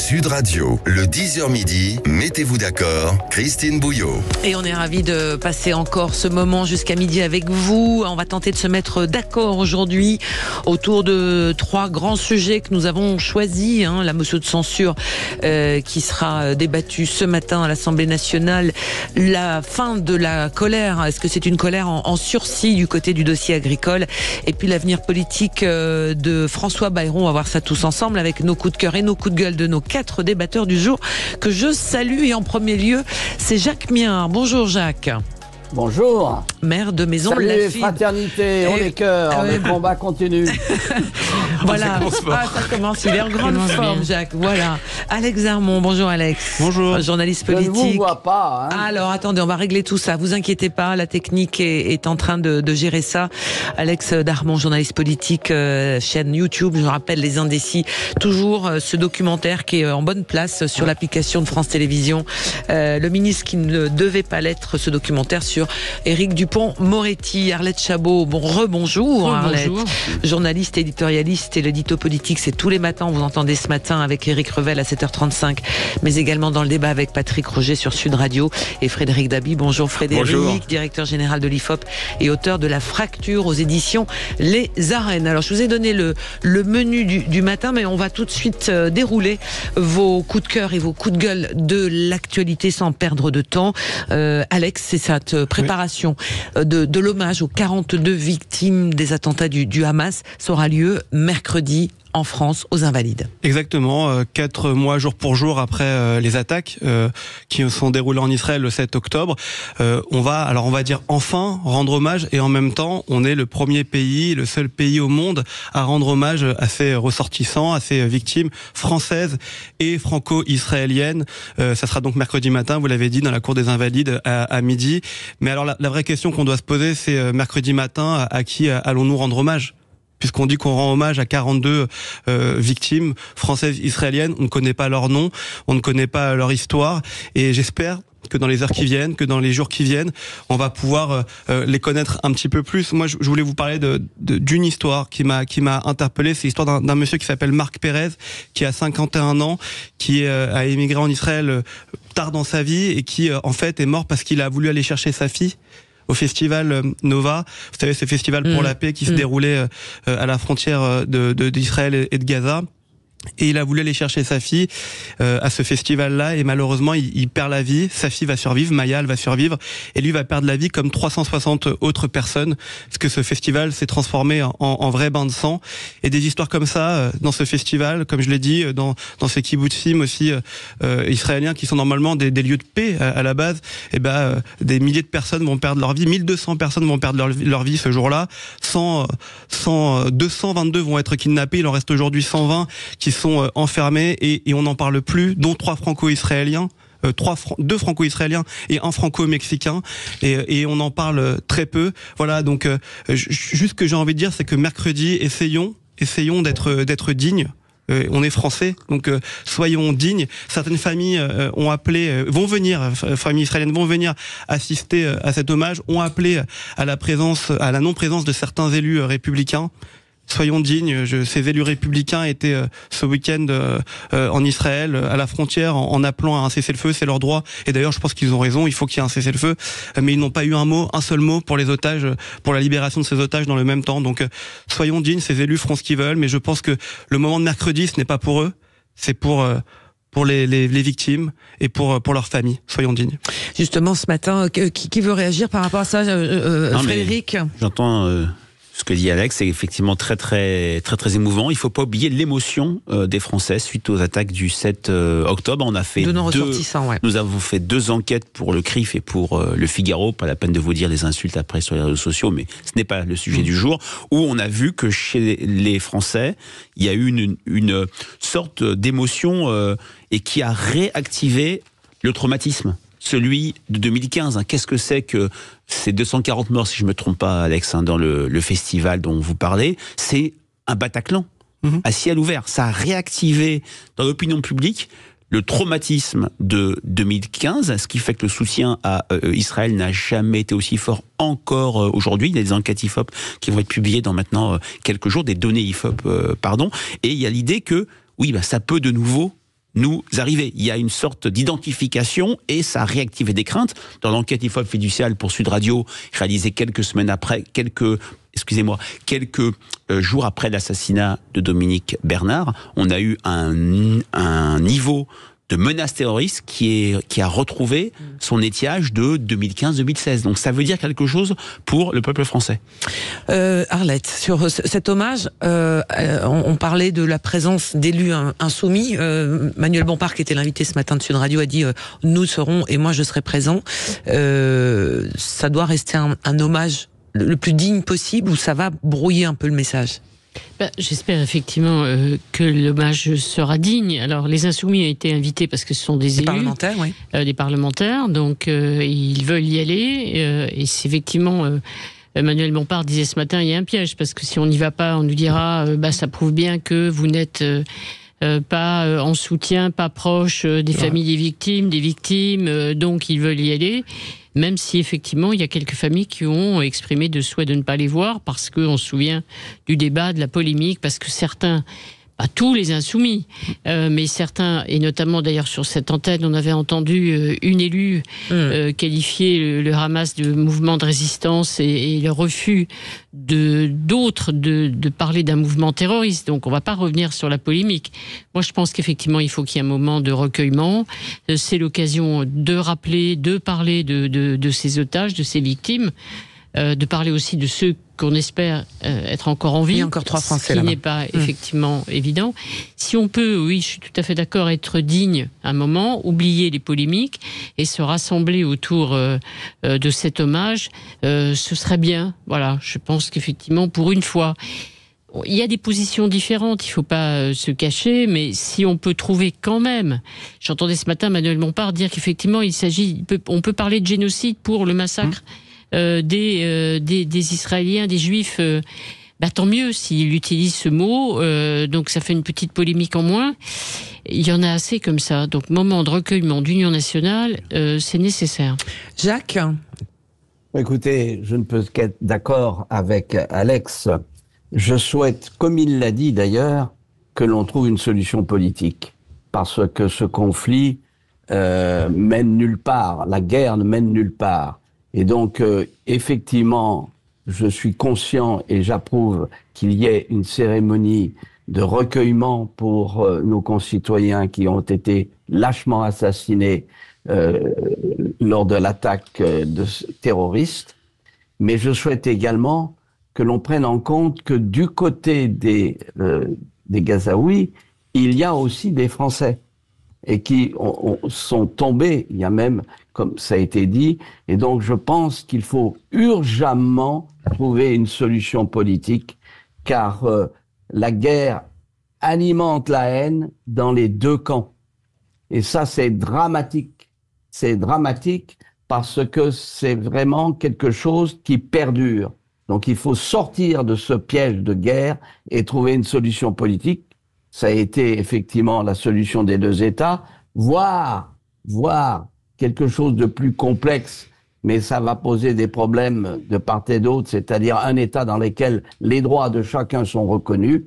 Sud Radio, le 10h midi, mettez-vous d'accord, Christine Bouillot. Et on est ravis de passer encore ce moment jusqu'à midi avec vous. On va tenter de se mettre d'accord aujourd'hui autour de 3 grands sujets que nous avons choisis. La motion de censure qui sera débattue ce matin à l'Assemblée nationale. La fin de la colère. Est-ce que c'est une colère en sursis du côté du dossier agricole? Et puis l'avenir politique de François Bayrou. On va voir ça tous ensemble avec nos coups de cœur et nos coups de gueule de nos 4 débatteurs du jour que je salue. Et en premier lieu, c'est Jacques Miard. Bonjour Jacques. Bonjour. Maire de Maison Salut Lafite. les fraternités, les cœurs, le combat continue. Voilà, ça commence, il est en grande forme Jacques, voilà. Alex Zarmon, bonjour Alex. Bonjour. Journaliste politique. Je ne vous vois pas. Alors attendez, on va régler tout ça, vous inquiétez pas, la technique est en train de gérer ça. Alex Darmon, journaliste politique, chaîne YouTube, je rappelle Les Indécis, toujours ce documentaire qui est en bonne place sur l'application de France Télévisions. Le ministre qui ne devait pas l'être, ce documentaire sur Éric Dupond-Moretti. Arlette Chabot, rebonjour Arlette. Journaliste, éditorialiste et l'édito politique, c'est tous les matins, vous entendez ce matin avec Éric Revel à 7h35, mais également dans le débat avec Patrick Roger sur Sud Radio et Frédéric Dabi. Bonjour Frédéric, bonjour. Directeur général de l'IFOP et auteur de La Fracture aux éditions Les Arènes. Alors je vous ai donné le menu du matin, mais on va tout de suite dérouler vos coups de cœur et vos coups de gueule de l'actualité sans perdre de temps. Alex, c'est cette préparation de l'hommage aux 42 victimes des attentats du Hamas. Ça aura lieu mercredi en France, aux Invalides. Exactement, 4 mois jour pour jour après les attaques qui sont déroulées en Israël le 7 octobre. On va dire enfin rendre hommage, et en même temps, on est le premier pays, le seul pays au monde à rendre hommage à ces ressortissants, à ces victimes françaises et franco-israéliennes. Ça sera donc mercredi matin, vous l'avez dit, dans la cour des Invalides à midi. Mais alors la vraie question qu'on doit se poser, c'est mercredi matin, à qui allons-nous rendre hommage ? Puisqu'on dit qu'on rend hommage à 42 victimes françaises, israéliennes, on ne connaît pas leur nom, on ne connaît pas leur histoire, et j'espère que dans les heures qui viennent, que dans les jours qui viennent, on va pouvoir les connaître un petit peu plus. Moi, je voulais vous parler d'une histoire qui m'a interpellé. C'est l'histoire d'un monsieur qui s'appelle Marc Pérez, qui a 51 ans, qui a émigré en Israël tard dans sa vie, et qui, en fait, est mort parce qu'il a voulu aller chercher sa fille au festival Nova. Vous savez, ce festival pour la paix qui se déroulait à la frontière d'Israël et de Gaza. Et il a voulu aller chercher sa fille à ce festival-là, et malheureusement il perd la vie. Sa fille va survivre, Maya, elle va survivre, et lui va perdre la vie comme 360 autres personnes, parce que ce festival s'est transformé en vrai bain de sang. Et des histoires comme ça dans ce festival, comme je l'ai dit, dans ces kibbutzim aussi israéliens, qui sont normalement des lieux de paix à la base, et des milliers de personnes vont perdre leur vie, 1200 personnes vont perdre leur vie ce jour-là, 222 vont être kidnappés, il en reste aujourd'hui 120 qui sont enfermés, et on n'en parle plus, dont 3 franco-israéliens, 2 franco-israéliens et 1 franco-mexicain, et on en parle très peu. Voilà, donc juste ce que j'ai envie de dire, c'est que mercredi, essayons d'être dignes. On est français, donc soyons dignes. Certaines familles familles israéliennes vont venir assister à cet hommage, ont appelé à la non-présence de certains élus républicains. Soyons dignes. Ces élus républicains étaient ce week-end en Israël, à la frontière, en appelant à un cessez-le-feu. C'est leur droit. Et d'ailleurs, je pense qu'ils ont raison. Il faut qu'il y ait un cessez-le-feu. Mais ils n'ont pas eu un seul mot pour les otages, pour la libération de ces otages dans le même temps. Donc, soyons dignes. Ces élus feront ce qu'ils veulent. Mais je pense que le moment de mercredi, ce n'est pas pour eux. C'est pour les victimes et pour leurs familles. Soyons dignes. Justement, ce matin, qui veut réagir par rapport à ça, Frédéric? J'entends ce que dit Alex, c'est effectivement très très très très émouvant. Il ne faut pas oublier l'émotion des Français suite aux attaques du 7 octobre. On a fait nous avons fait 2 enquêtes pour le CRIF et pour le Figaro. Pas la peine de vous dire les insultes après sur les réseaux sociaux, mais ce n'est pas le sujet du jour. Où on a vu que chez les Français, il y a eu une sorte d'émotion et qui a réactivé le traumatisme. Celui de 2015. Qu'est-ce que c'est que ces 240 morts, si je ne me trompe pas, Alex, dans le festival dont vous parlez? C'est un Bataclan à ciel ouvert. Ça a réactivé dans l'opinion publique le traumatisme de 2015, ce qui fait que le soutien à Israël n'a jamais été aussi fort encore aujourd'hui. Il y a des enquêtes IFOP qui vont être publiées dans maintenant quelques jours, des données IFOP, et il y a l'idée que, oui, ça peut de nouveau nous arriver. Il y a une sorte d'identification et ça a réactivé des craintes. Dans l'enquête IFOP fiduciale pour Sud Radio, réalisée quelques jours après l'assassinat de Dominique Bernard, on a eu un niveau de menace terroriste qui a retrouvé son étiage de 2015-2016. Donc ça veut dire quelque chose pour le peuple français. Arlette, sur cet hommage, on parlait de la présence d'élus insoumis. Manuel Bompard, qui était l'invité ce matin de Sud Radio, a dit « Nous serons, et moi je serai présent ». Ça doit rester un hommage le plus digne possible, ou ça va brouiller un peu le message? J'espère effectivement que l'hommage sera digne. Alors, les Insoumis ont été invités parce que ce sont des élus. Parlementaires, oui. Des parlementaires, donc ils veulent y aller. Et c'est effectivement... Manuel Bompard disait ce matin, il y a un piège, parce que si on n'y va pas, on nous dira ça prouve bien que vous n'êtes pas en soutien, pas proche des familles des victimes, donc ils veulent y aller. Même si effectivement il y a quelques familles qui ont exprimé de souhait de ne pas les voir, parce qu'on se souvient du débat, de la polémique, parce que certains, pas tous les insoumis, mais certains, et notamment d'ailleurs sur cette antenne, on avait entendu une élue qualifier le Hamas de mouvement de résistance et le refus d'autres de parler d'un mouvement terroriste. Donc on ne va pas revenir sur la polémique. Moi je pense qu'effectivement il faut qu'il y ait un moment de recueillement. C'est l'occasion de rappeler, de parler de ces otages, de ces victimes, de parler aussi de ceux qu'on espère être encore en vie. Il y a encore 3 Français là-bas. Ce qui n'est pas effectivement évident. Si on peut, oui, je suis tout à fait d'accord, être digne un moment, oublier les polémiques et se rassembler autour de cet hommage, ce serait bien. Voilà, je pense qu'effectivement, pour une fois, il y a des positions différentes, il ne faut pas se cacher, mais si on peut trouver quand même... J'entendais ce matin Manuel Bompard dire qu'effectivement, on peut parler de génocide pour le massacre des Israéliens, des Juifs, tant mieux s'il utilise ce mot, donc ça fait une petite polémique en moins. Il y en a assez comme ça, donc moment de recueillement d'union nationale, c'est nécessaire. Jacques ? Écoutez, je ne peux qu'être d'accord avec Alex. Je souhaite, comme il l'a dit d'ailleurs, que l'on trouve une solution politique, parce que ce conflit mène nulle part, la guerre ne mène nulle part. Et donc, effectivement, je suis conscient et j'approuve qu'il y ait une cérémonie de recueillement pour nos concitoyens qui ont été lâchement assassinés lors de l'attaque de terroristes. Mais je souhaite également que l'on prenne en compte que du côté des Gazaouis, il y a aussi des Français et qui sont tombés, il y a même, comme ça a été dit, et donc je pense qu'il faut urgemment trouver une solution politique, car la guerre alimente la haine dans les deux camps. Et ça, c'est dramatique. C'est dramatique parce que c'est vraiment quelque chose qui perdure. Donc il faut sortir de ce piège de guerre et trouver une solution politique. Ça a été effectivement la solution des deux États, voire quelque chose de plus complexe, mais ça va poser des problèmes de part et d'autre, c'est-à-dire un État dans lequel les droits de chacun sont reconnus.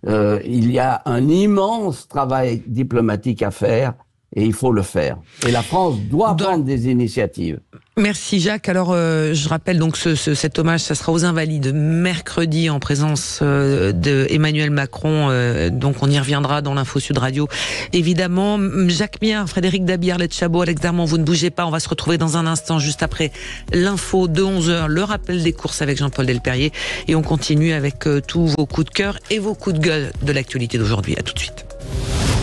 Il y a un immense travail diplomatique à faire, et il faut le faire. Et la France doit prendre des initiatives. Merci Jacques. Alors je rappelle donc cet hommage, ça sera aux Invalides mercredi en présence de Emmanuel Macron. Donc on y reviendra dans l'Info Sud Radio. Évidemment, Jacques Miard, Frédéric Dabi, Arlette Chabot, Alex Darmon, vous ne bougez pas. On va se retrouver dans un instant juste après l'info de 11h, le rappel des courses avec Jean-Paul Delperrier. Et on continue avec tous vos coups de cœur et vos coups de gueule de l'actualité d'aujourd'hui. À tout de suite.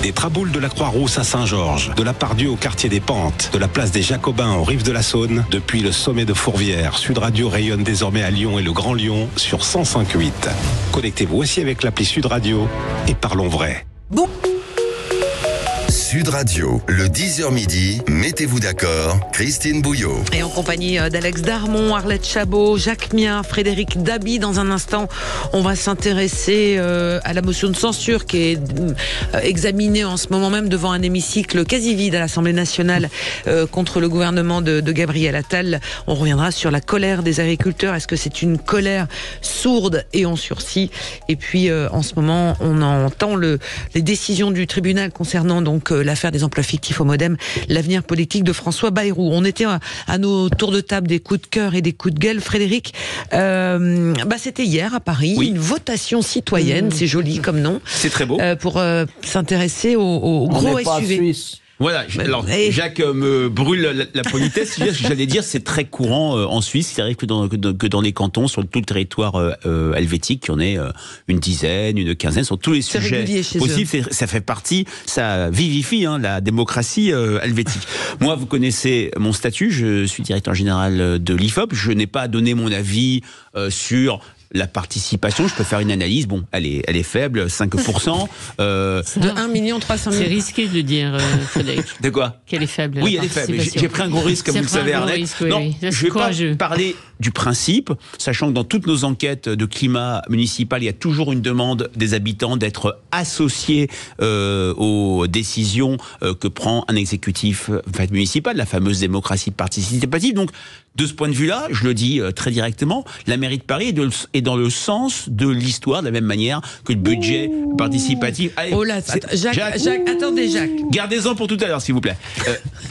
Des Traboules de la Croix-Rousse à Saint-Georges, de la Pardieu au quartier des Pentes, de la place des Jacobins aux rives de la Saône, depuis le sommet de Fourvière, Sud Radio rayonne désormais à Lyon et le Grand Lyon sur 105.8. Connectez-vous aussi avec l'appli Sud Radio et parlons vrai. Sud Sud Radio, le 10h midi, mettez-vous d'accord, Christine Bouillot. Et en compagnie d'Alex Darmon, Arlette Chabot, Jacques Mien, Frédéric Dabi. Dans un instant, on va s'intéresser à la motion de censure qui est examinée en ce moment même devant un hémicycle quasi vide à l'Assemblée nationale contre le gouvernement de Gabriel Attal. On reviendra sur la colère des agriculteurs. Est-ce que c'est une colère sourde et en sursis? Et puis, en ce moment, on entend les décisions du tribunal concernant donc l'affaire des emplois fictifs au Modem, l'avenir politique de François Bayrou. On était à nos tours de table des coups de cœur et des coups de gueule. Frédéric, c'était hier à Paris, une votation citoyenne, c'est joli comme nom. C'est très beau. Pour s'intéresser au gros SUV. Voilà, alors Jacques me brûle la politesse. J'allais dire, c'est très courant en Suisse. Il arrive que dans les cantons, sur tout le territoire helvétique, il y en ait une dizaine, une quinzaine, sur tous les sujets possibles. Ça fait partie, ça vivifie la démocratie helvétique. Moi, vous connaissez mon statut, je suis directeur général de l'IFOP. Je n'ai pas donné mon avis sur la participation. Je peux faire une analyse. Bon, elle est faible, 5%. De 1 300 000. C'est risqué de le dire, Frédéric. De quoi? Qu'elle est faible. Oui, elle est faible. J'ai pris un gros risque, comme vous le savez, Arlette. Non, je ne vais pas parler du principe, sachant que dans toutes nos enquêtes de climat municipal, il y a toujours une demande des habitants d'être associés aux décisions que prend un exécutif municipal, la fameuse démocratie participative. Donc, de ce point de vue-là, je le dis très directement, la mairie de Paris est dans le sens de l'histoire, de la même manière que le budget participatif. Allez, Jacques, attendez, Jacques. Gardez-en pour tout à l'heure, s'il vous plaît.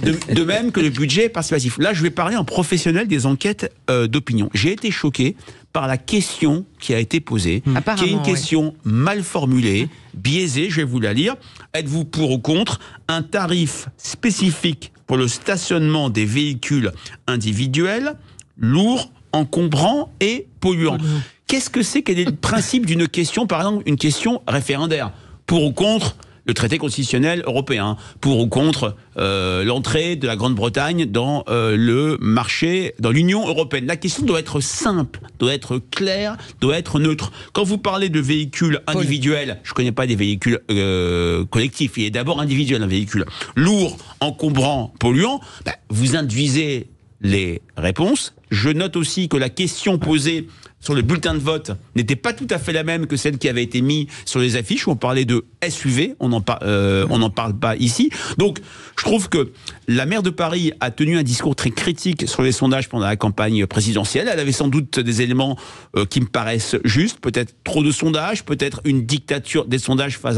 De même que le budget participatif. Là, je vais parler en professionnel des enquêtes d'opinion. J'ai été choqué par la question qui a été posée, qui est une question mal formulée, biaisée, je vais vous la lire. Êtes-vous pour ou contre un tarif spécifique pour le stationnement des véhicules individuels, lourds, encombrants et polluants? Qu'est-ce que c'est? Quel est le principe d'une question, par exemple, une question référendaire? Pour ou contre le traité constitutionnel européen? Pour ou contre l'entrée de la Grande-Bretagne dans le marché, dans l'Union européenne? La question doit être simple, doit être claire, doit être neutre. Quand vous parlez de véhicules individuels, je ne connais pas des véhicules collectifs, il est d'abord individuel, un véhicule lourd, encombrant, polluant, vous induisez les réponses. Je note aussi que la question posée sur le bulletin de vote n'était pas tout à fait la même que celle qui avait été mise sur les affiches où on parlait de SUV, on n'en parle pas ici. Donc, je trouve que la maire de Paris a tenu un discours très critique sur les sondages pendant la campagne présidentielle. Elle avait sans doute des éléments qui me paraissent justes, peut-être trop de sondages, peut-être une dictature des sondages par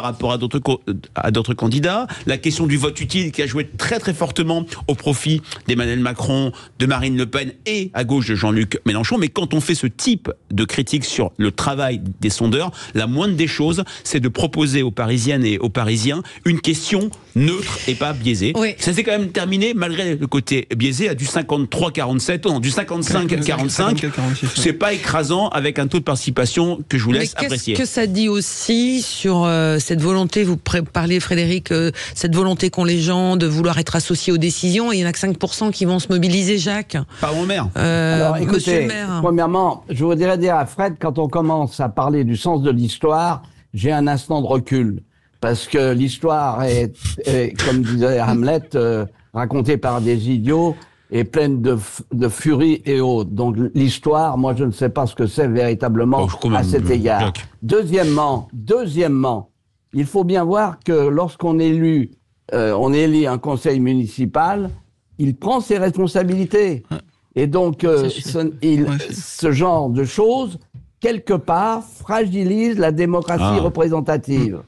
rapport à d'autres candidats. La question du vote utile qui a joué très très fortement au profit d'Emmanuel Macron, de Marine Le Pen et à gauche de Jean-Luc Mélenchon. Mais quand on fait ce type de critique sur le travail des sondeurs, la moindre des choses, c'est de proposer aux Parisiennes et aux Parisiens une question neutre et pas biaisée. Oui. Ça s'est quand même terminé, malgré le côté biaisé, à du 53-47, non, du 55-45. C'est pas écrasant avec un taux de participation que je vous laisse apprécier. Qu'est-ce que ça dit aussi sur cette volonté, vous parliez Frédéric, cette volonté qu'ont les gens de vouloir être associés aux décisions, et il n'y en a que 5% qui vont se mobiliser, Jacques? Pardon, le maire. Alors, écoutez, Monsieur le maire. Premièrement, je voudrais dire à Fred, quand on commence à parler du sens de l'histoire, j'ai un instant de recul. Parce que l'histoire est comme disait Hamlet, racontée par des idiots et pleine de furie et autres. Donc l'histoire, moi je ne sais pas ce que c'est véritablement à cet égard. Deuxièmement, il faut bien voir que lorsqu'on élit un conseil municipal, il prend ses responsabilités. Et donc, ce genre de choses, quelque part, fragilise la démocratie représentative.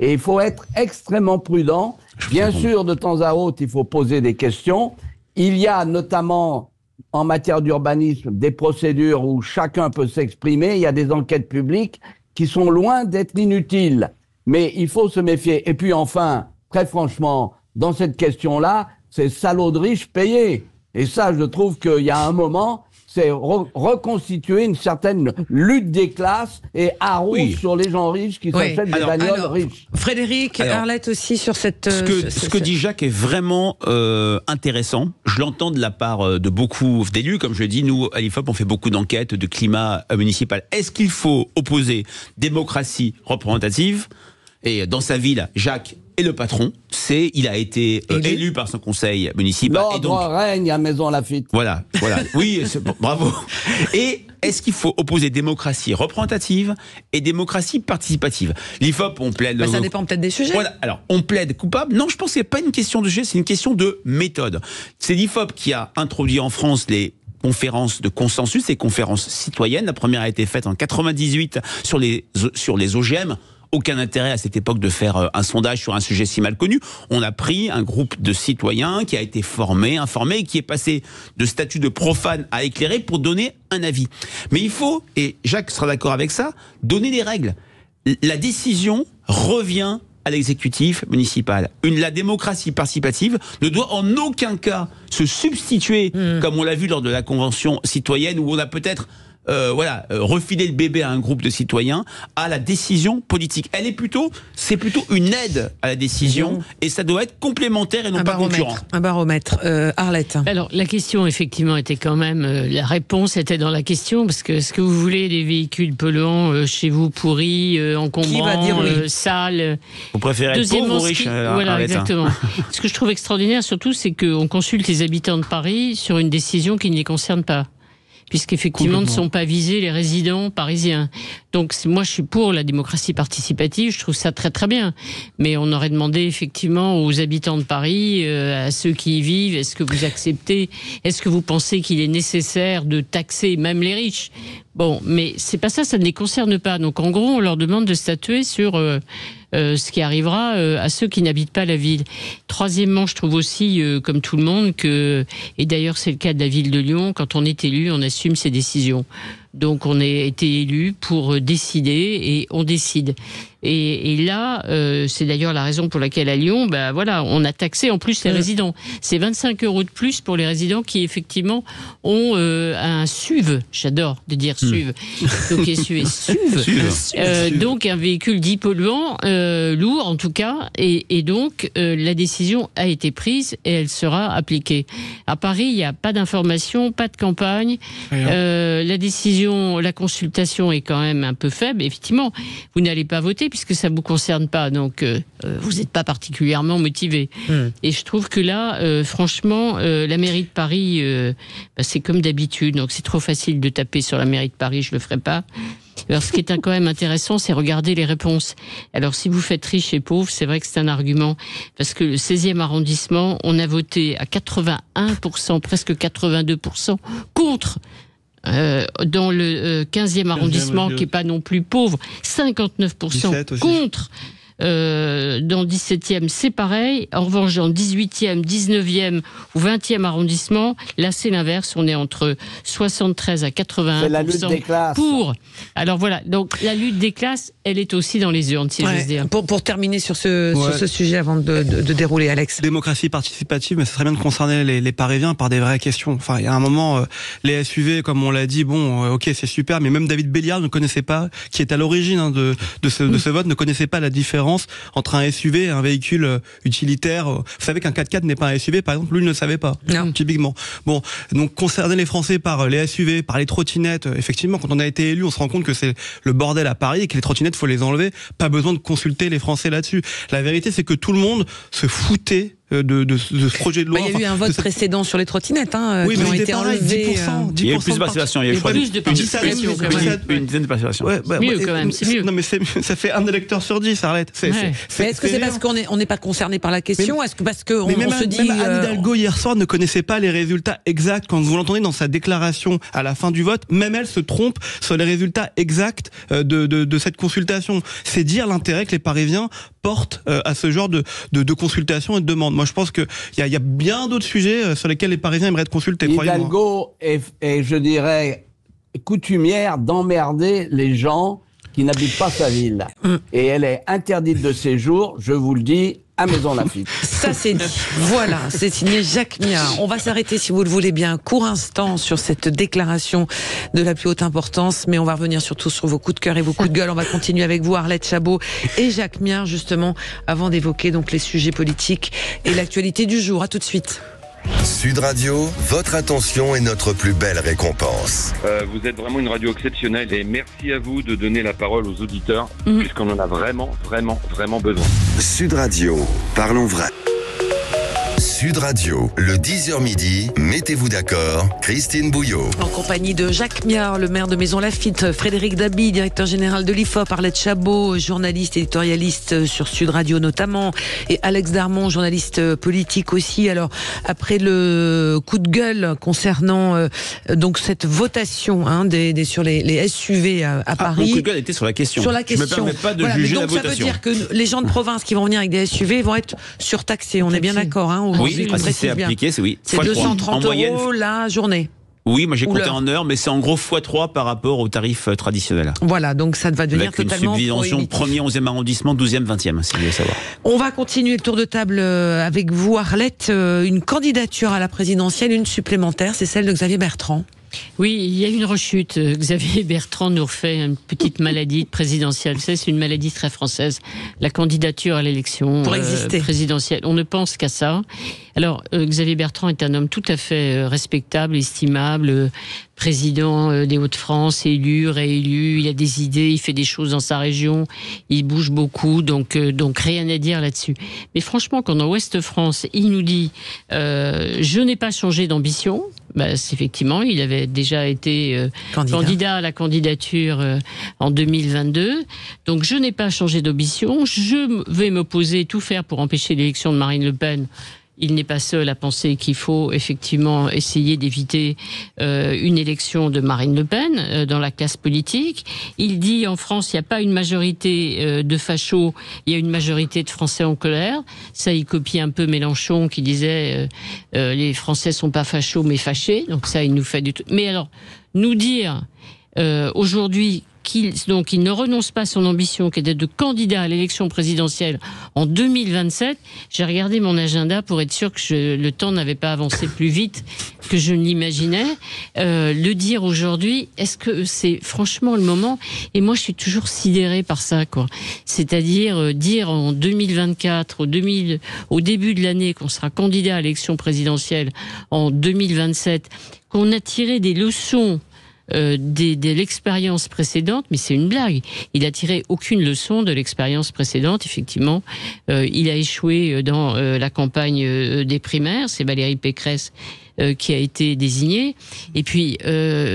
Et il faut être extrêmement prudent. Bien sûr, de temps à autre, il faut poser des questions. Il y a notamment, en matière d'urbanisme, des procédures où chacun peut s'exprimer. Il y a des enquêtes publiques qui sont loin d'être inutiles. Mais il faut se méfier. Et puis enfin, très franchement, dans cette question-là, c'est salaud de riches payés. Et ça, je trouve qu'il y a un moment, c'est reconstituer une certaine lutte des classes et arrose sur les gens riches qui s'achètent des bagnoles riches. Frédéric, Arlette aussi sur cette... Ce que dit Jacques est vraiment intéressant. Je l'entends de la part de beaucoup d'élus. Comme je le dis, nous, à l'IFOP, on fait beaucoup d'enquêtes de climat municipal. Est-ce qu'il faut opposer démocratie représentative, Et dans sa ville, Jacques est le patron. Il a été élu par son conseil municipal. L'ordre règne à Maisons-Laffitte. Voilà. Oui, bravo. Et est-ce qu'il faut opposer démocratie représentative et démocratie participative? L'IFOP, on plaide... ça dépend peut-être des sujets. Voilà. Alors, on plaide coupable. Non, je pense qu'il n'y a pas une question de sujet, c'est une question de méthode. C'est l'IFOP qui a introduit en France les conférences de consensus et conférences citoyennes. La première a été faite en 98 sur les OGM. Aucun intérêt à cette époque de faire un sondage sur un sujet si mal connu. On a pris un groupe de citoyens qui a été formé, informé, et qui est passé de statut de profane à éclairé pour donner un avis. Mais il faut, et Jacques sera d'accord avec ça, donner des règles. La décision revient à l'exécutif municipal. La démocratie participative ne doit en aucun cas se substituer, comme on l'a vu lors de la convention citoyenne, où on a peut-être refiler le bébé à un groupe de citoyens, à la décision politique. C'est plutôt une aide à la décision, et ça doit être complémentaire et non pas concurrent. Un baromètre. Arlette. Alors, la question, effectivement, était quand même... la réponse était dans la question, parce que est-ce que vous voulez des véhicules polluants chez vous, pourris, encombrants, sales? Vous préférez être pauvre ou riche? Voilà, exactement. Ce que je trouve extraordinaire, surtout, c'est qu'on consulte les habitants de Paris sur une décision qui ne les concerne pas, puisqu'effectivement ne sont pas visés les résidents parisiens. Donc moi je suis pour la démocratie participative, je trouve ça très très bien. Mais on aurait demandé effectivement aux habitants de Paris, à ceux qui y vivent, est-ce que vous acceptez, est-ce que vous pensez qu'il est nécessaire de taxer même les riches? Bon, mais c'est pas ça, ça ne les concerne pas. Donc en gros on leur demande de statuer sur ce qui arrivera à ceux qui n'habitent pas la ville. Troisièmement, je trouve aussi, comme tout le monde, et d'ailleurs c'est le cas de la ville de Lyon, quand on est élu, on assume ses décisions. Donc on a été élu pour décider et on décide. Et là, c'est d'ailleurs la raison pour laquelle à Lyon, on a taxé en plus les résidents. C'est 25 € de plus pour les résidents qui effectivement ont un SUV. J'adore de dire SUV. Donc SUV, SUV. Donc un véhicule dit polluant, lourd en tout cas. Et donc la décision a été prise et elle sera appliquée. À Paris, il n'y a pas d'information, pas de campagne. La décision, la consultation est quand même un peu faible. Effectivement, vous n'allez pas voter puisque ça ne vous concerne pas, donc vous n'êtes pas particulièrement motivé. Et je trouve que là, franchement, la mairie de Paris, c'est comme d'habitude, donc c'est trop facile de taper sur la mairie de Paris, je ne le ferai pas. Alors ce qui est quand même intéressant, c'est regarder les réponses. Alors si vous faites riche et pauvre, c'est vrai que c'est un argument, parce que le 16e arrondissement, on a voté à 81%, presque 82% contre. Dans le 15e arrondissement, qui n'est pas non plus pauvre, 59% contre. Dans le 17e, c'est pareil. En revanche, dans le 18e, 19e ou 20e arrondissement, là, c'est l'inverse. On est entre 73 à 81%. C'est la lutte des classes. Pour. Alors voilà. Donc, la lutte des classes, elle est aussi dans les urnes, si j'ose dire. Pour terminer sur ce sujet, avant de dérouler, Alex. Démocratie participative, mais ce serait bien de concerner les Parisiens par des vraies questions. Enfin, il y a un moment, les SUV, comme on l'a dit, ok, c'est super, mais même David Béliard ne connaissait pas, qui est à l'origine de ce vote, ne connaissait pas la différence entre un SUV et un véhicule utilitaire. Vous savez qu'un 4x4 n'est pas un SUV, par exemple, lui, il ne le savait pas, typiquement. Bon, donc concerner les Français par les SUV, par les trottinettes, effectivement, quand on a été élu, on se rend compte que c'est le bordel à Paris et que les trottinettes, faut les enlever. Pas besoin de consulter les Français là-dessus. La vérité, c'est que tout le monde se foutait de ce projet de loi. Il y a eu un vote précédent sur les trottinettes, qui ont été enlevés. 10%, il y a eu plus de participation. Il y a eu plus de participation. Une dizaine de participation. C'est mieux quand même, c'est mieux. Non mais ça fait un électeur sur 10, Arlette. Mais est-ce que c'est parce qu'on n'est pas concerné par la question? Est-ce que parce qu'on se dit... Même Anne Hidalgo hier soir ne connaissait pas les résultats exacts. Quand vous l'entendez dans sa déclaration à la fin du vote, même elle se trompe sur les résultats exacts de cette consultation. C'est dire l'intérêt que les Parisiens portent à ce genre de consultation et de demande. Moi, je pense qu'il y a bien d'autres sujets sur lesquels les Parisiens aimeraient être consultés. Hidalgo est, je dirais, coutumière d'emmerder les gens qui n'habitent pas sa ville. Et elle est interdite de séjour, je vous le dis, à Maisons-Laffitte. Ça, c'est dit. Voilà, c'est signé Jacques Miard. On va s'arrêter, si vous le voulez bien, un court instant sur cette déclaration de la plus haute importance, mais on va revenir surtout sur vos coups de cœur et vos coups de gueule. On va continuer avec vous, Arlette Chabot et Jacques Miard, justement, avant d'évoquer donc les sujets politiques et l'actualité du jour. À tout de suite. Sud Radio, votre attention est notre plus belle récompense. Vous êtes vraiment une radio exceptionnelle et merci à vous de donner la parole aux auditeurs puisqu'on en a vraiment besoin. Sud Radio, parlons vrai. Sud Radio, le 10h midi, mettez-vous d'accord, Christine Bouillot. En compagnie de Jacques Miard, le maire de Maison Lafitte, Frédéric Dabi, directeur général de l'IFOP, Arlette Chabot, journaliste éditorialiste sur Sud Radio notamment, et Alex Darmon, journaliste politique aussi. Alors, après le coup de gueule concernant donc cette votation sur les SUV à Paris. Le coup de gueule était sur la question. Sur la question. Je ne me permets pas de juger la votation. Ça veut dire que les gens de province qui vont venir avec des SUV vont être surtaxés. On est bien d'accord, hein, oui, si c'est appliqué, c'est oui. C'est 230 € la journée. Oui, moi j'ai compté en heures, mais c'est en gros x3 par rapport au tarif traditionnel. Voilà, donc ça va devenir totalement avec une subvention 1er, 11e arrondissement, 12e, 20e, si vous voulez savoir. On va continuer le tour de table avec vous, Arlette. Une candidature à la présidentielle, une supplémentaire, c'est celle de Xavier Bertrand. Oui, il y a une rechute. Xavier Bertrand nous refait une petite maladie présidentielle. Vous savez, c'est une maladie très française. La candidature à l'élection présidentielle. On ne pense qu'à ça. Alors, Xavier Bertrand est un homme tout à fait respectable, estimable, président des Hauts-de-France, élu, réélu. Il a des idées, il fait des choses dans sa région, il bouge beaucoup, donc rien à dire là-dessus. Mais franchement, quand dans Ouest-France, il nous dit « je n'ai pas changé d'ambition », effectivement, il avait déjà été candidat à la candidature en 2022. Donc, je n'ai pas changé d'ambition. Je vais m'opposer, tout faire pour empêcher l'élection de Marine Le Pen. Il n'est pas seul à penser qu'il faut effectivement essayer d'éviter une élection de Marine Le Pen dans la classe politique. Il dit en France, il n'y a pas une majorité de fachos, il y a une majorité de Français en colère. Ça, il copie un peu Mélenchon qui disait les Français sont pas fachos mais fâchés. Donc ça, il nous fait du tout. Mais alors, nous dire aujourd'hui qu'il ne renonce pas à son ambition, qui est d'être candidat à l'élection présidentielle en 2027. J'ai regardé mon agenda pour être sûr que le temps n'avait pas avancé plus vite que je ne l'imaginais. Le dire aujourd'hui, est-ce que c'est franchement le moment? Et moi, je suis toujours sidérée par ça, quoi. C'est-à-dire dire en 2024, au début de l'année, qu'on sera candidat à l'élection présidentielle en 2027, qu'on a tiré des leçons de l'expérience précédente, mais c'est une blague. Il a tiré aucune leçon de l'expérience précédente. Effectivement, il a échoué dans la campagne des primaires. C'est Valérie Pécresse qui a été désignée. Et puis,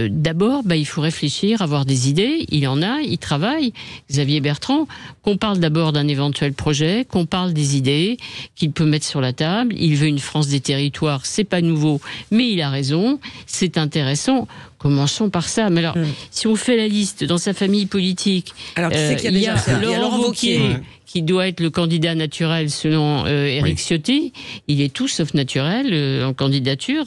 d'abord, il faut réfléchir, avoir des idées. Il en a, il travaille. Xavier Bertrand, qu'on parle d'abord d'un éventuel projet, qu'on parle des idées qu'il peut mettre sur la table. Il veut une France des territoires. C'est pas nouveau, mais il a raison. C'est intéressant. Commençons par ça. Mais alors, si on fait la liste dans sa famille politique, alors, il y a Laurent Wauquiez, qui doit être le candidat naturel selon Éric Ciotti. Il est tout sauf naturel en candidature.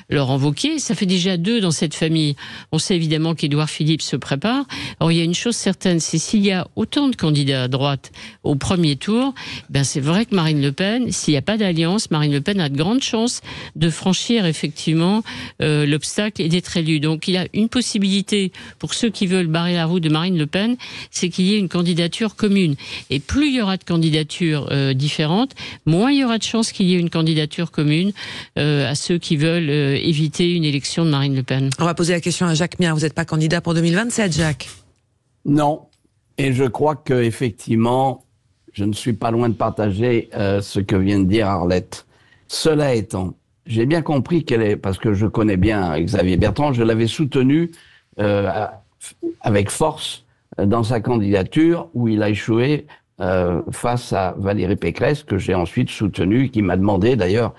Laurent Wauquiez, ça fait déjà 2 dans cette famille. On sait évidemment qu'Édouard Philippe se prépare. Or, il y a une chose certaine, c'est s'il y a autant de candidats à droite au premier tour, c'est vrai que Marine Le Pen, s'il n'y a pas d'alliance, Marine Le Pen a de grandes chances de franchir effectivement l'obstacle et d'être élue. Donc, il y a une possibilité pour ceux qui veulent barrer la route de Marine Le Pen, c'est qu'il y ait une candidature commune. Et plus il y aura de candidatures différentes, moins il y aura de chances qu'il y ait une candidature commune à ceux qui veulent éviter une élection de Marine Le Pen. On va poser la question à Jacques Miard. Vous n'êtes pas candidat pour 2027, Jacques? Non. Et je crois que effectivement, je ne suis pas loin de partager ce que vient de dire Arlette. Cela étant, j'ai bien compris parce que je connais bien Xavier Bertrand, je l'avais soutenu avec force dans sa candidature où il a échoué face à Valérie Pécresse, que j'ai ensuite soutenu, qui m'a demandé d'ailleurs,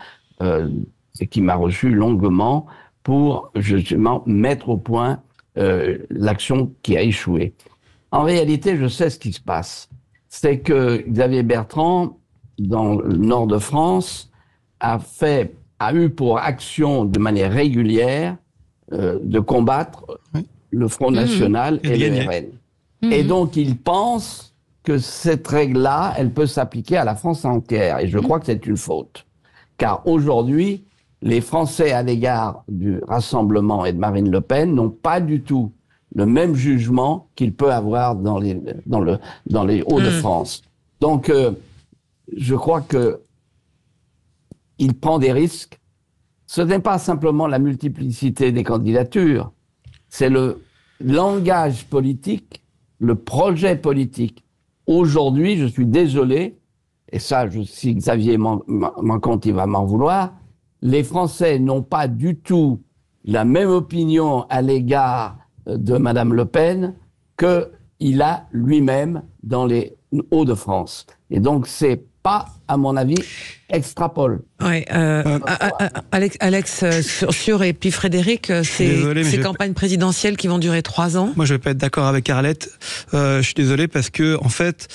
et qui m'a reçu longuement pour justement mettre au point l'action qui a échoué. En réalité, je sais ce qui se passe. C'est que Xavier Bertrand, dans le nord de France, a eu pour action de manière régulière de combattre le Front National et le RN. Et donc, il pense que cette règle-là, elle peut s'appliquer à la France entière. Et je crois que c'est une faute. Car aujourd'hui, les Français à l'égard du Rassemblement et de Marine Le Pen n'ont pas du tout le même jugement qu'il peut avoir dans les Hauts-de-France. Donc, je crois que il prend des risques ce n'est pas simplement la multiplicité des candidatures, c'est le langage politique, le projet politique. Aujourd'hui, je suis désolé, et ça, si Xavier m'en compte, il va m'en vouloir, les Français n'ont pas du tout la même opinion à l'égard de Madame Le Pen qu'il a lui-même dans les Hauts-de-France. Et donc, c'est pas, à mon avis, extrapole. Ouais, Alex, et puis Frédéric, ces campagnes présidentielles qui vont durer 3 ans. Moi, je vais pas être d'accord avec Arlette. Je suis désolé parce que, en fait,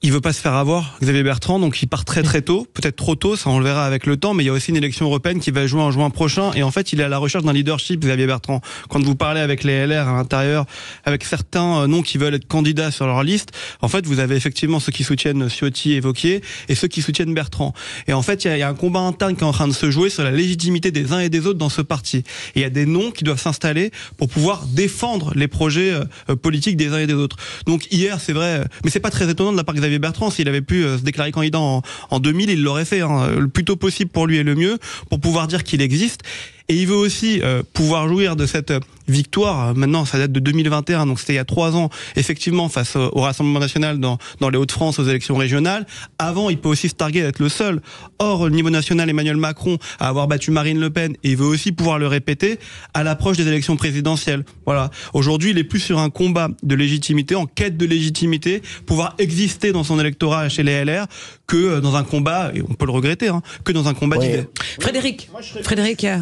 il veut pas se faire avoir, Xavier Bertrand, donc il part très très tôt, peut-être trop tôt, ça on le verra avec le temps, mais il y a aussi une élection européenne qui va jouer en juin prochain, et en fait il est à la recherche d'un leadership, Xavier Bertrand. Quand vous parlez avec les LR à l'intérieur, avec certains noms qui veulent être candidats sur leur liste, en fait vous avez effectivement ceux qui soutiennent Ciotti et Wauquiez, et ceux qui soutiennent Bertrand. Et en fait il y a un combat interne qui est en train de se jouer sur la légitimité des uns et des autres dans ce parti. Et il y a des noms qui doivent s'installer pour pouvoir défendre les projets politiques des uns et des autres. Donc hier, c'est vrai, mais c'est pas très étonnant de la part de Xavier Bertrand. S'il avait pu se déclarer candidat en 2000, il l'aurait fait. Le plus tôt possible pour lui est le mieux, pour pouvoir dire qu'il existe. Et il veut aussi pouvoir jouir de cette victoire. Maintenant, ça date de 2021, donc c'était il y a 3 ans, effectivement, face au Rassemblement national dans les Hauts-de-France, aux élections régionales. Avant, il peut aussi se targuer d'être le seul, hors au niveau national, Emmanuel Macron, à avoir battu Marine Le Pen. Et il veut aussi pouvoir le répéter à l'approche des élections présidentielles. Voilà. Aujourd'hui, il est plus sur un combat de légitimité, en quête de légitimité, pouvoir exister dans son électorat chez les LR, que dans un combat, et on peut le regretter, que dans un combat d'idées. Frédéric,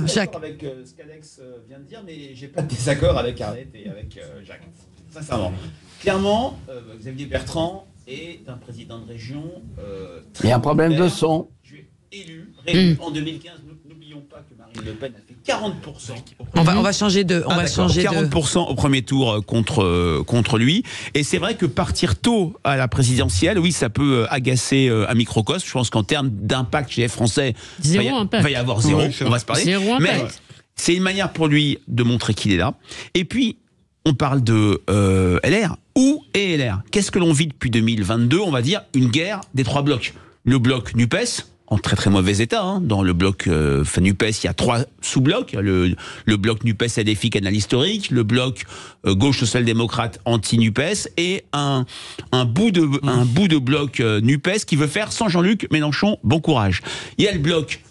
Jacques. Avec ce qu'Alex vient de dire, mais j'ai pas de désaccord avec Arlette et avec Jacques. Sincèrement. Clairement, Xavier Bertrand est un président de région. Il y a un problème de son. Élu en 2015. N'oublions pas que Marine Le Pen a fait 40%. On va changer de. 40% au premier tour contre lui. Et c'est vrai que partir tôt à la présidentielle, oui, ça peut agacer un microcosme. Je pense qu'en termes d'impact chez les Français, il va y avoir zéro. On va se parler. Zéro mais impact. C'est une manière pour lui de montrer qu'il est là. Et puis, on parle de LR. Où est LR? Qu'est-ce que l'on vit depuis 2022? On va dire une guerre des 3 blocs. Le bloc NUPES, en très très mauvais état. Dans le bloc NUPES, il y a 3 sous-blocs. Le bloc NUPES LFI Canal Historique, le bloc gauche social-démocrate anti-NUPES et un bout de bloc NUPES qui veut faire sans Jean-Luc Mélenchon. Bon courage. Il y a le bloc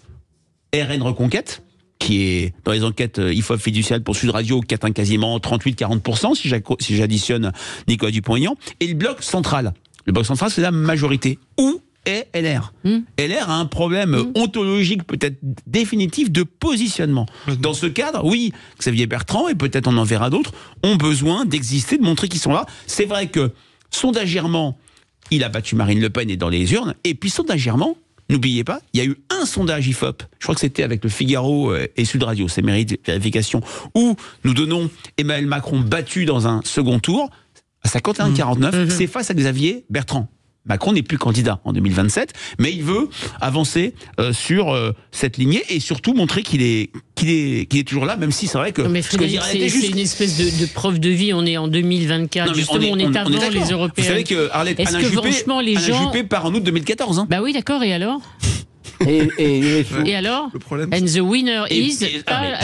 RN Reconquête, qui est, dans les enquêtes IFOP fiduciales pour Sud Radio, qui atteint quasiment 38-40%, si j'additionne Nicolas Dupont-Aignan, et le bloc central. Le bloc central, c'est la majorité. Où est LR? LR a un problème ontologique, peut-être définitif, de positionnement. Dans ce cadre, oui, Xavier Bertrand, et peut-être on en verra d'autres, ont besoin d'exister, de montrer qu'ils sont là. C'est vrai que, sondagièrement, il a battu Marine Le Pen et dans les urnes, et puis sondagièrement, n'oubliez pas, il y a eu un sondage IFOP, je crois que c'était avec le Figaro et Sud Radio, c'est mérite vérification, où nous donnons Emmanuel Macron battu dans un second tour, à 51-49, c'est face à Xavier Bertrand. Macron n'est plus candidat en 2027, mais il veut avancer sur cette lignée et surtout montrer qu'il est toujours là, même si c'est vrai que... Mais Frédéric, c'est une espèce de preuve de vie, on est en 2024, non, justement on est avant les Européens. Vous savez que Arlette, Alain Juppé part en août 2014. Bah oui, d'accord, et alors et alors? Le problème, and the winner is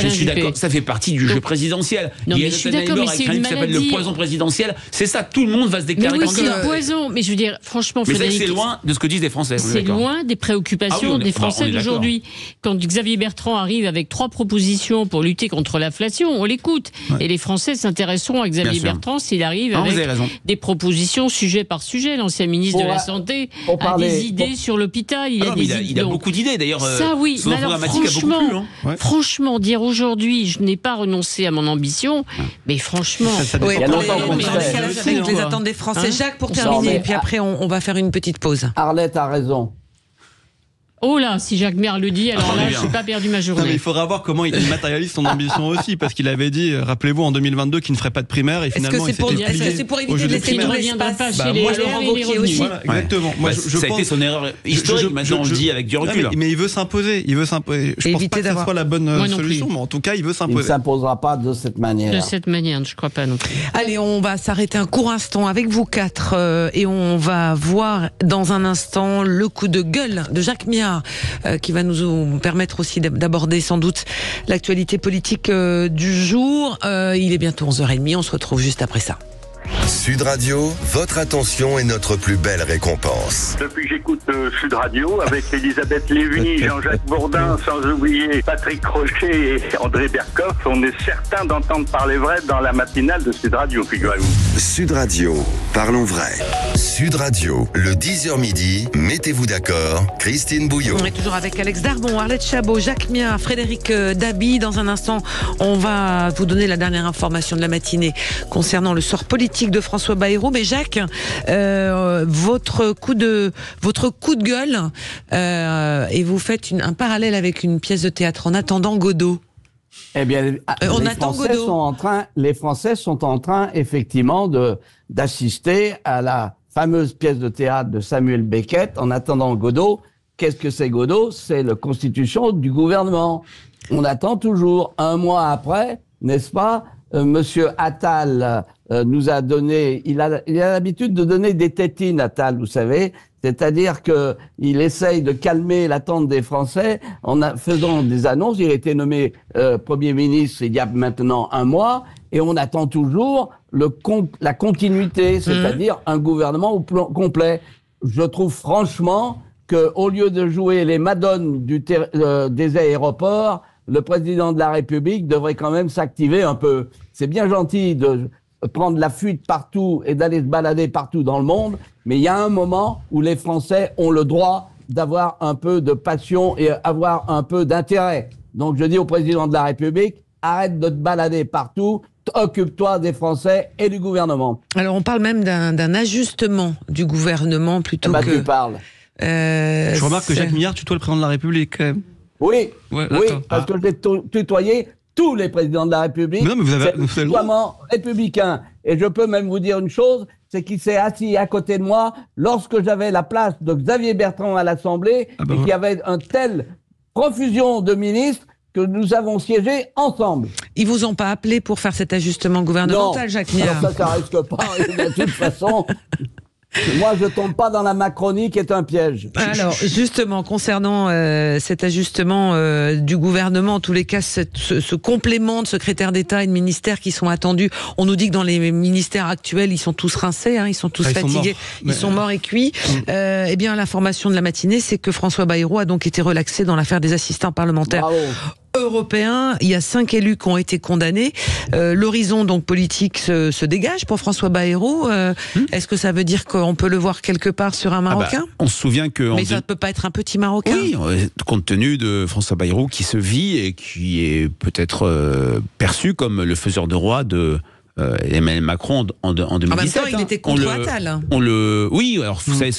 je suis d'accord, ça fait partie du jeu présidentiel. Non, mais je suis d'accord, mais c'est une maladie. Ça s'appelle le poison présidentiel. C'est ça, tout le monde va se déclarer candidat. Mais oui, c'est le poison. Mais je veux dire, franchement, Frédéric, c'est loin de ce que disent les Français. C'est loin des préoccupations des Français d'aujourd'hui. Quand Xavier Bertrand arrive avec 3 propositions pour lutter contre l'inflation, on l'écoute. Ouais. Et les Français s'intéresseront à Xavier Bertrand s'il arrive avec des propositions sujet par sujet. L'ancien ministre de la Santé a des idées sur l'hôpital. Il a beaucoup d'idées d'ailleurs. Ça oui, mais alors franchement, dire aujourd'hui je n'ai pas renoncé à mon ambition, mais franchement, il y a longtemps qu'on avec les attentes des Français. Jacques, pour terminer, et puis après on va faire une petite pause. Arlette a raison. Oh là, si Jacques Maire le dit, alors là, je n'ai pas perdu ma journée. Non, mais il faudra voir comment il matérialise son ambition aussi, parce qu'il avait dit, rappelez-vous, en 2022, qu'il ne ferait pas de primaire, et finalement, est-ce que c'est pour éviter de laisser il ne reviendra pas chez les LR et les revenus. Voilà, exactement. Moi, ça a été son erreur historique, maintenant on le dit avec du recul. Mais il veut s'imposer, Je pense pas que ce soit la bonne solution, mais en tout cas, il veut s'imposer. Il ne s'imposera pas de cette manière. De cette manière, je ne crois pas non plus. Allez, on va s'arrêter un court instant avec vous 4, et on va voir dans un instant le coup de gueule de Jacques Miral. Mignard, qui va nous permettre aussi d'aborder sans doute l'actualité politique du jour. Il est bientôt 11h30, on se retrouve juste après ça. Sud Radio, votre attention est notre plus belle récompense. Depuis que j'écoute Sud Radio, avec Elisabeth Lévy, Jean-Jacques Bourdin, sans oublier Patrick Crochet et André Berkoff, on est certain d'entendre parler vrai dans la matinale de Sud Radio, figurez-vous. Sud Radio, parlons vrai. Sud Radio, le 10h midi, mettez-vous d'accord, Christine Bouillot. On est toujours avec Alex Darbon, Arlette Chabot, Jacques Mia, Frédéric Dabi. Dans un instant, on va vous donner la dernière information de la matinée concernant le sort politique de François Bayrou. Mais Jacques, votre coup de gueule, et vous faites un parallèle avec une pièce de théâtre, En attendant Godot. Eh bien, les Français sont en train effectivement d'assister à la fameuse pièce de théâtre de Samuel Beckett, En attendant Godot. Qu'est-ce que c'est Godot? C'est la constitution du gouvernement. On attend toujours, un mois après, n'est-ce pas? Monsieur Attal nous a donné, il a l'habitude de donner des tétines, Attal, vous savez, c'est-à-dire que il essaye de calmer l'attente des Français en faisant des annonces. Il a été nommé Premier ministre il y a maintenant un mois et on attend toujours la continuité, c'est-à-dire un gouvernement au plan complet. Je trouve franchement que au lieu de jouer les madones des aéroports, le président de la République devrait quand même s'activer un peu. C'est bien gentil de prendre la fuite partout et d'aller se balader partout dans le monde, mais il y a un moment où les Français ont le droit d'avoir un peu de passion et avoir un peu d'intérêt. Donc je dis au président de la République, arrête de te balader partout, occupe-toi des Français et du gouvernement. Alors on parle même d'un ajustement du gouvernement plutôt que... Tu parles. Je remarque que Jacques Millard tutoie le président de la République quand même. Oui, parce que j'ai tutoyé tous les présidents de la République. Mais non, mais vous avez le tutoiement républicain. Et je peux même vous dire une chose, c'est qu'il s'est assis à côté de moi lorsque j'avais la place de Xavier Bertrand à l'Assemblée et qu'il y avait une telle profusion de ministres que nous avons siégé ensemble. Ils vous ont pas appelé pour faire cet ajustement gouvernemental, Jacques Millard? Alors ça risque pas. De toute façon... Moi, je tombe pas dans la Macronie qui est un piège. Alors, justement, concernant cet ajustement du gouvernement, en tous les cas, ce complément de secrétaire d'État et de ministères qui sont attendus, on nous dit que dans les ministères actuels, ils sont tous rincés, ils sont tous fatigués, ils sont morts et cuits. Eh bien, l'information de la matinée, c'est que François Bayrou a donc été relaxé dans l'affaire des assistants parlementaires. Bravo. Européen, il y a 5 élus qui ont été condamnés. L'horizon donc politique se dégage pour François Bayrou. Est-ce que ça veut dire qu'on peut le voir quelque part sur un Marocain? On se souvient que... Mais ça ne peut pas être un petit Marocain? Oui, compte tenu de François Bayrou qui se vit et qui est peut-être perçu comme le faiseur de roi de... Emmanuel Macron en 2017. En même temps, il était contre Attal. Oui, alors vous savez...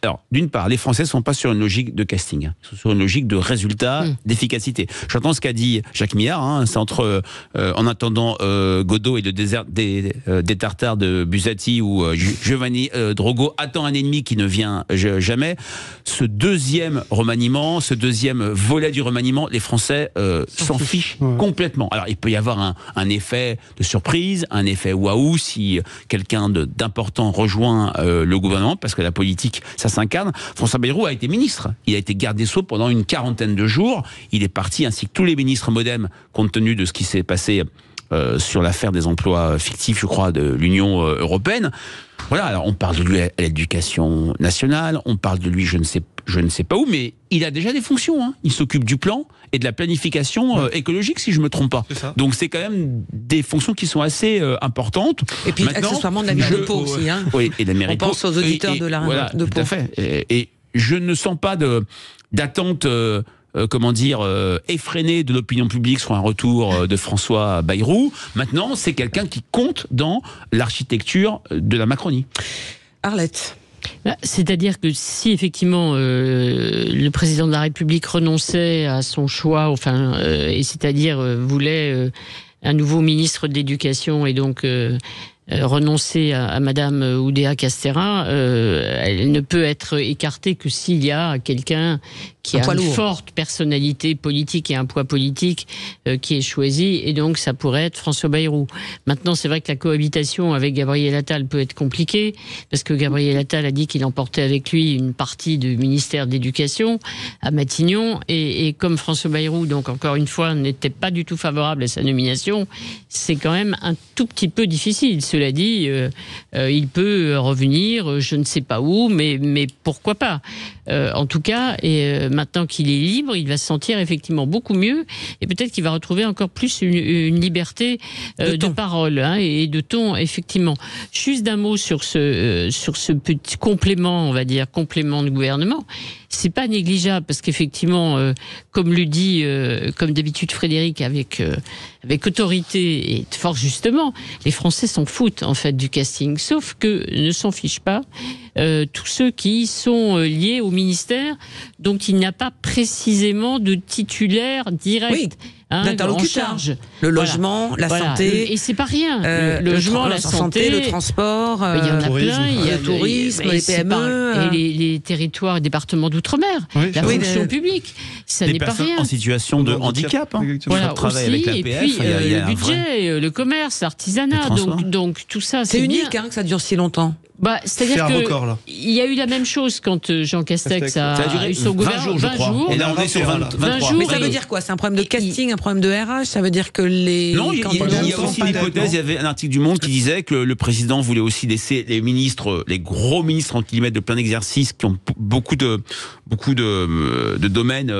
Alors, d'une part, les Français ne sont pas sur une logique de casting, ils sont sur une logique de résultat, d'efficacité. J'entends ce qu'a dit Jacques Millard, c'est entre, en attendant Godot et le désert des Tartares de Buzzati ou Giovanni Drogo attend un ennemi qui ne vient jamais. Ce deuxième remaniement, ce deuxième volet du remaniement, les Français s'en fichent complètement. Alors, il peut y avoir un effet de surprise, un effet waouh si quelqu'un d'important rejoint le gouvernement, parce que la politique, ça s'incarne. François Bayrou a été ministre. Il a été garde des Sceaux pendant une 40aine de jours. Il est parti, ainsi que tous les ministres MoDem, compte tenu de ce qui s'est passé sur l'affaire des emplois fictifs, je crois, de l'Union européenne. Voilà, alors on parle de lui à l'éducation nationale, on parle de lui je ne sais pas où, mais il a déjà des fonctions. Il s'occupe du plan et de la planification écologique, si je ne me trompe pas. Donc c'est quand même des fonctions qui sont assez importantes. Et puis accessoirement de la mairie de Pau aussi. Oui, et de la mairie de Pau. On pense aux auditeurs de la voilà, de Pau. Tout à fait. Et je ne sens pas d'attente... effréné de l'opinion publique sur un retour de François Bayrou. Maintenant, c'est quelqu'un qui compte dans l'architecture de la Macronie. Arlette. C'est-à-dire que si effectivement le président de la République renonçait à son choix, et c'est-à-dire voulait un nouveau ministre de l'Éducation et donc renoncer à Madame Oudéa Castéra, elle ne peut être écartée que s'il y a quelqu'un a une forte personnalité politique et un poids politique qui est choisi, et donc ça pourrait être François Bayrou. Maintenant, c'est vrai que la cohabitation avec Gabriel Attal peut être compliquée, parce que Gabriel Attal a dit qu'il emportait avec lui une partie du ministère de l'Éducation à Matignon, et comme François Bayrou, donc encore une fois, n'était pas du tout favorable à sa nomination, c'est quand même un tout petit peu difficile. Cela dit, il peut revenir, je ne sais pas où, mais pourquoi pas. En tout cas, et maintenant qu'il est libre, il va se sentir effectivement beaucoup mieux, et peut-être qu'il va retrouver encore plus une liberté de parole et de ton, effectivement. Juste d'un mot sur ce petit complément, on va dire, complément de gouvernement. C'est pas négligeable, parce qu'effectivement, comme le dit, comme d'habitude Frédéric, avec autorité et fort justement, les Français s'en foutent en fait du casting, sauf que ne s'en fichent pas tous ceux qui sont liés au ministère, dont il n'y a pas précisément de titulaire direct. Oui. D'interlocuteur. Le logement, la santé. Et c'est pas rien. Le logement, la santé, le transport, il y en a plein. Il y a le tourisme, les PME. Et les territoires et départements d'outre-mer. La fonction publique. Ça n'est pas rien. En situation de handicap. Voilà, aussi. Avec l'APF, et puis, le budget, le commerce, l'artisanat. Donc, tout ça, c'est unique que ça dure si longtemps. C'est-à-dire qu'il y a eu la même chose quand Jean Castex a eu son gouvernement. 20 jours. Et là, on est sur 23 jours. Mais ça veut dire quoi? C'est un problème de casting, un problème de RH? Ça veut dire que les... Non, il y a aussi une hypothèse. Il y avait un article du Monde qui disait que le président voulait aussi laisser les ministres, les gros ministres en kilomètres de plein exercice, qui ont beaucoup de domaines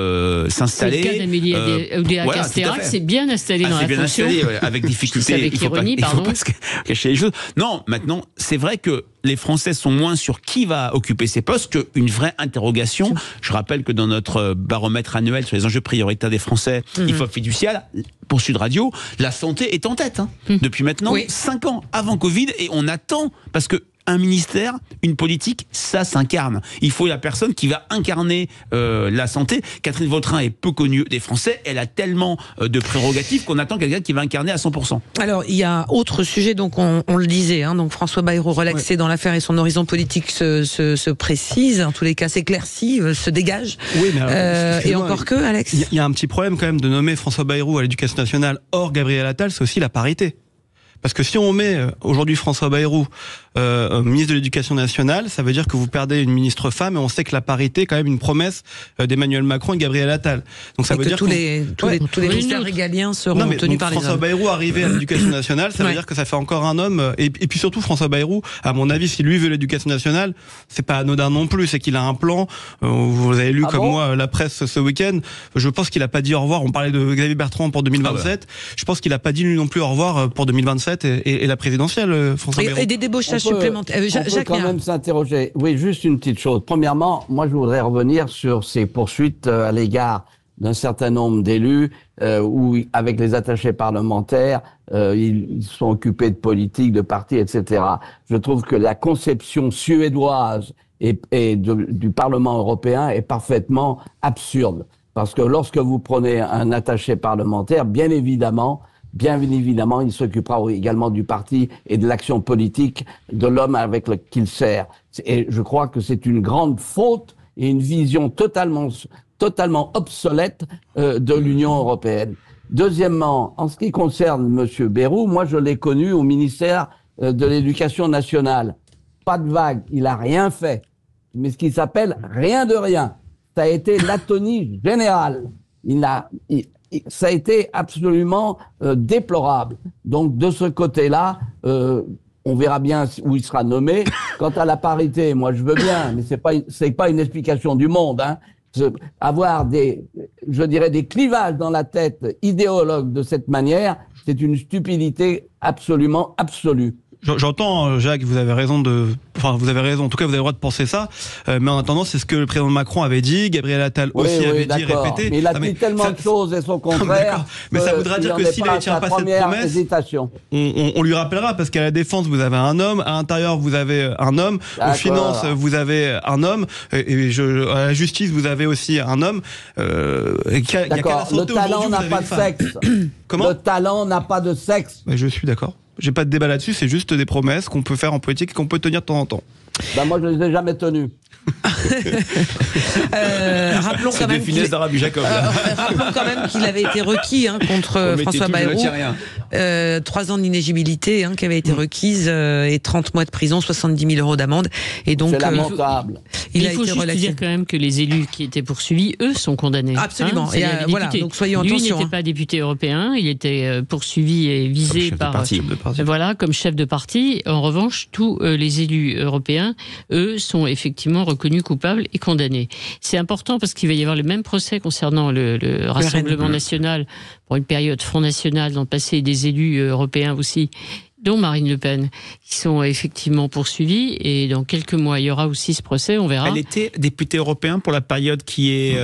s'installer. C'est le cas d'Amélie Oudéa-Castéra, qui s'est bien installé dans la fonction. Avec difficulté. Avec ironie, pardon. Il ne faut pas cacher les choses. Non, maintenant, c'est vrai que les Français sont moins sur qui va occuper ces postes qu'une vraie interrogation. Je rappelle que dans notre baromètre annuel sur les enjeux prioritaires des Français, IFOP fiducial, pour Sud Radio, la santé est en tête. Depuis maintenant 5 ans, avant Covid, et on attend, parce que un ministère, une politique, ça s'incarne. Il faut la personne qui va incarner la santé. Catherine Vautrin est peu connue des Français. Elle a tellement de prérogatives qu'on attend quelqu'un qui va incarner à 100%. Alors, il y a autre sujet, donc on le disait, donc François Bayrou relaxé dans l'affaire et son horizon politique se précise, en tous les cas s'éclaircit, se dégage. Oui, mais alors, et encore que, Alex. Il y a un petit problème quand même de nommer François Bayrou à l'Éducation nationale hors Gabriel Attal, c'est aussi la parité. Parce que si on met aujourd'hui François Bayrou ministre de l'Éducation nationale, ça veut dire que vous perdez une ministre femme, et on sait que la parité est quand même une promesse d'Emmanuel Macron et de Gabriel Attal. Donc ça veut dire tous les ministères régaliens seront tenus par les hommes. François Bayrou arrivé à l'Éducation nationale, ça veut dire que ça fait encore un homme. Et puis surtout, François Bayrou, à mon avis, si lui veut l'Éducation nationale, c'est pas anodin non plus, c'est qu'il a un plan. Vous avez lu moi la presse ce week-end. Je pense qu'il a pas dit au revoir. On parlait de Xavier Bertrand pour 2027. Je pense qu'il a pas dit lui non plus au revoir pour 2027 et la présidentielle, François Bayrou. Et des débauchages supplémentaires. On peut quand même s'interroger. Oui, juste une petite chose. Premièrement, moi je voudrais revenir sur ces poursuites à l'égard d'un certain nombre d'élus où, avec les attachés parlementaires, ils sont occupés de politique, de partis, etc. Je trouve que la conception suédoise et du Parlement européen est parfaitement absurde. Parce que lorsque vous prenez un attaché parlementaire, bien évidemment, il s'occupera également du parti et de l'action politique de l'homme avec qui il sert. Et je crois que c'est une grande faute et une vision totalement obsolète de l'Union européenne. Deuxièmement, en ce qui concerne M. Bayrou, moi je l'ai connu au ministère de l'Éducation nationale. Pas de vague, il a rien fait. Mais ce qui s'appelle rien de rien. Ça a été l'atonie générale. Ça a été absolument déplorable. Donc de ce côté-là, on verra bien où il sera nommé. Quant à la parité, moi je veux bien, mais c'est pas une explication du monde. Avoir des clivages dans la tête idéologue de cette manière, c'est une stupidité absolument absolue. J'entends, Jacques, vous avez raison, en tout cas vous avez le droit de penser ça, mais en attendant, c'est ce que le président Macron avait dit, Gabriel Attal aussi avait dit, répété. Mais il a dit tellement de choses et son contraire. Mais ça voudra dire que s'il ne tient pas cette promesse, on lui rappellera, parce qu'à la défense, vous avez un homme, à l'intérieur, vous avez un homme, aux finances, vous avez un homme, et à la justice, vous avez aussi un homme. D'accord, le talent n'a pas de sexe. Comment ? Le talent n'a pas de sexe. Je suis d'accord. J'ai pas de débat là-dessus, c'est juste des promesses qu'on peut faire en politique et qu'on peut tenir de temps en temps. Moi, je ne les ai jamais tenus. Rappelons quand même qu'il avait été requis contre François Bayrou. 3 ans d'inéligibilité qui avait été requise et 30 mois de prison, 70 000 € d'amende. Et donc, c'est lamentable. Il faut juste dire quand même que les élus qui étaient poursuivis, eux, sont condamnés. Absolument. Voilà, donc soyons attention. Lui n'était pas député européen, il était poursuivi et visé comme chef de parti. En revanche, tous les élus européens, eux, sont effectivement reconnus coupables et condamnés. C'est important parce qu'il va y avoir le même procès concernant le Rassemblement national pour une période Front National dans le passé, et des élus européens aussi, dont Marine Le Pen, qui sont effectivement poursuivis. Et dans quelques mois, il y aura aussi ce procès, on verra. Elle était députée européenne pour la période qui est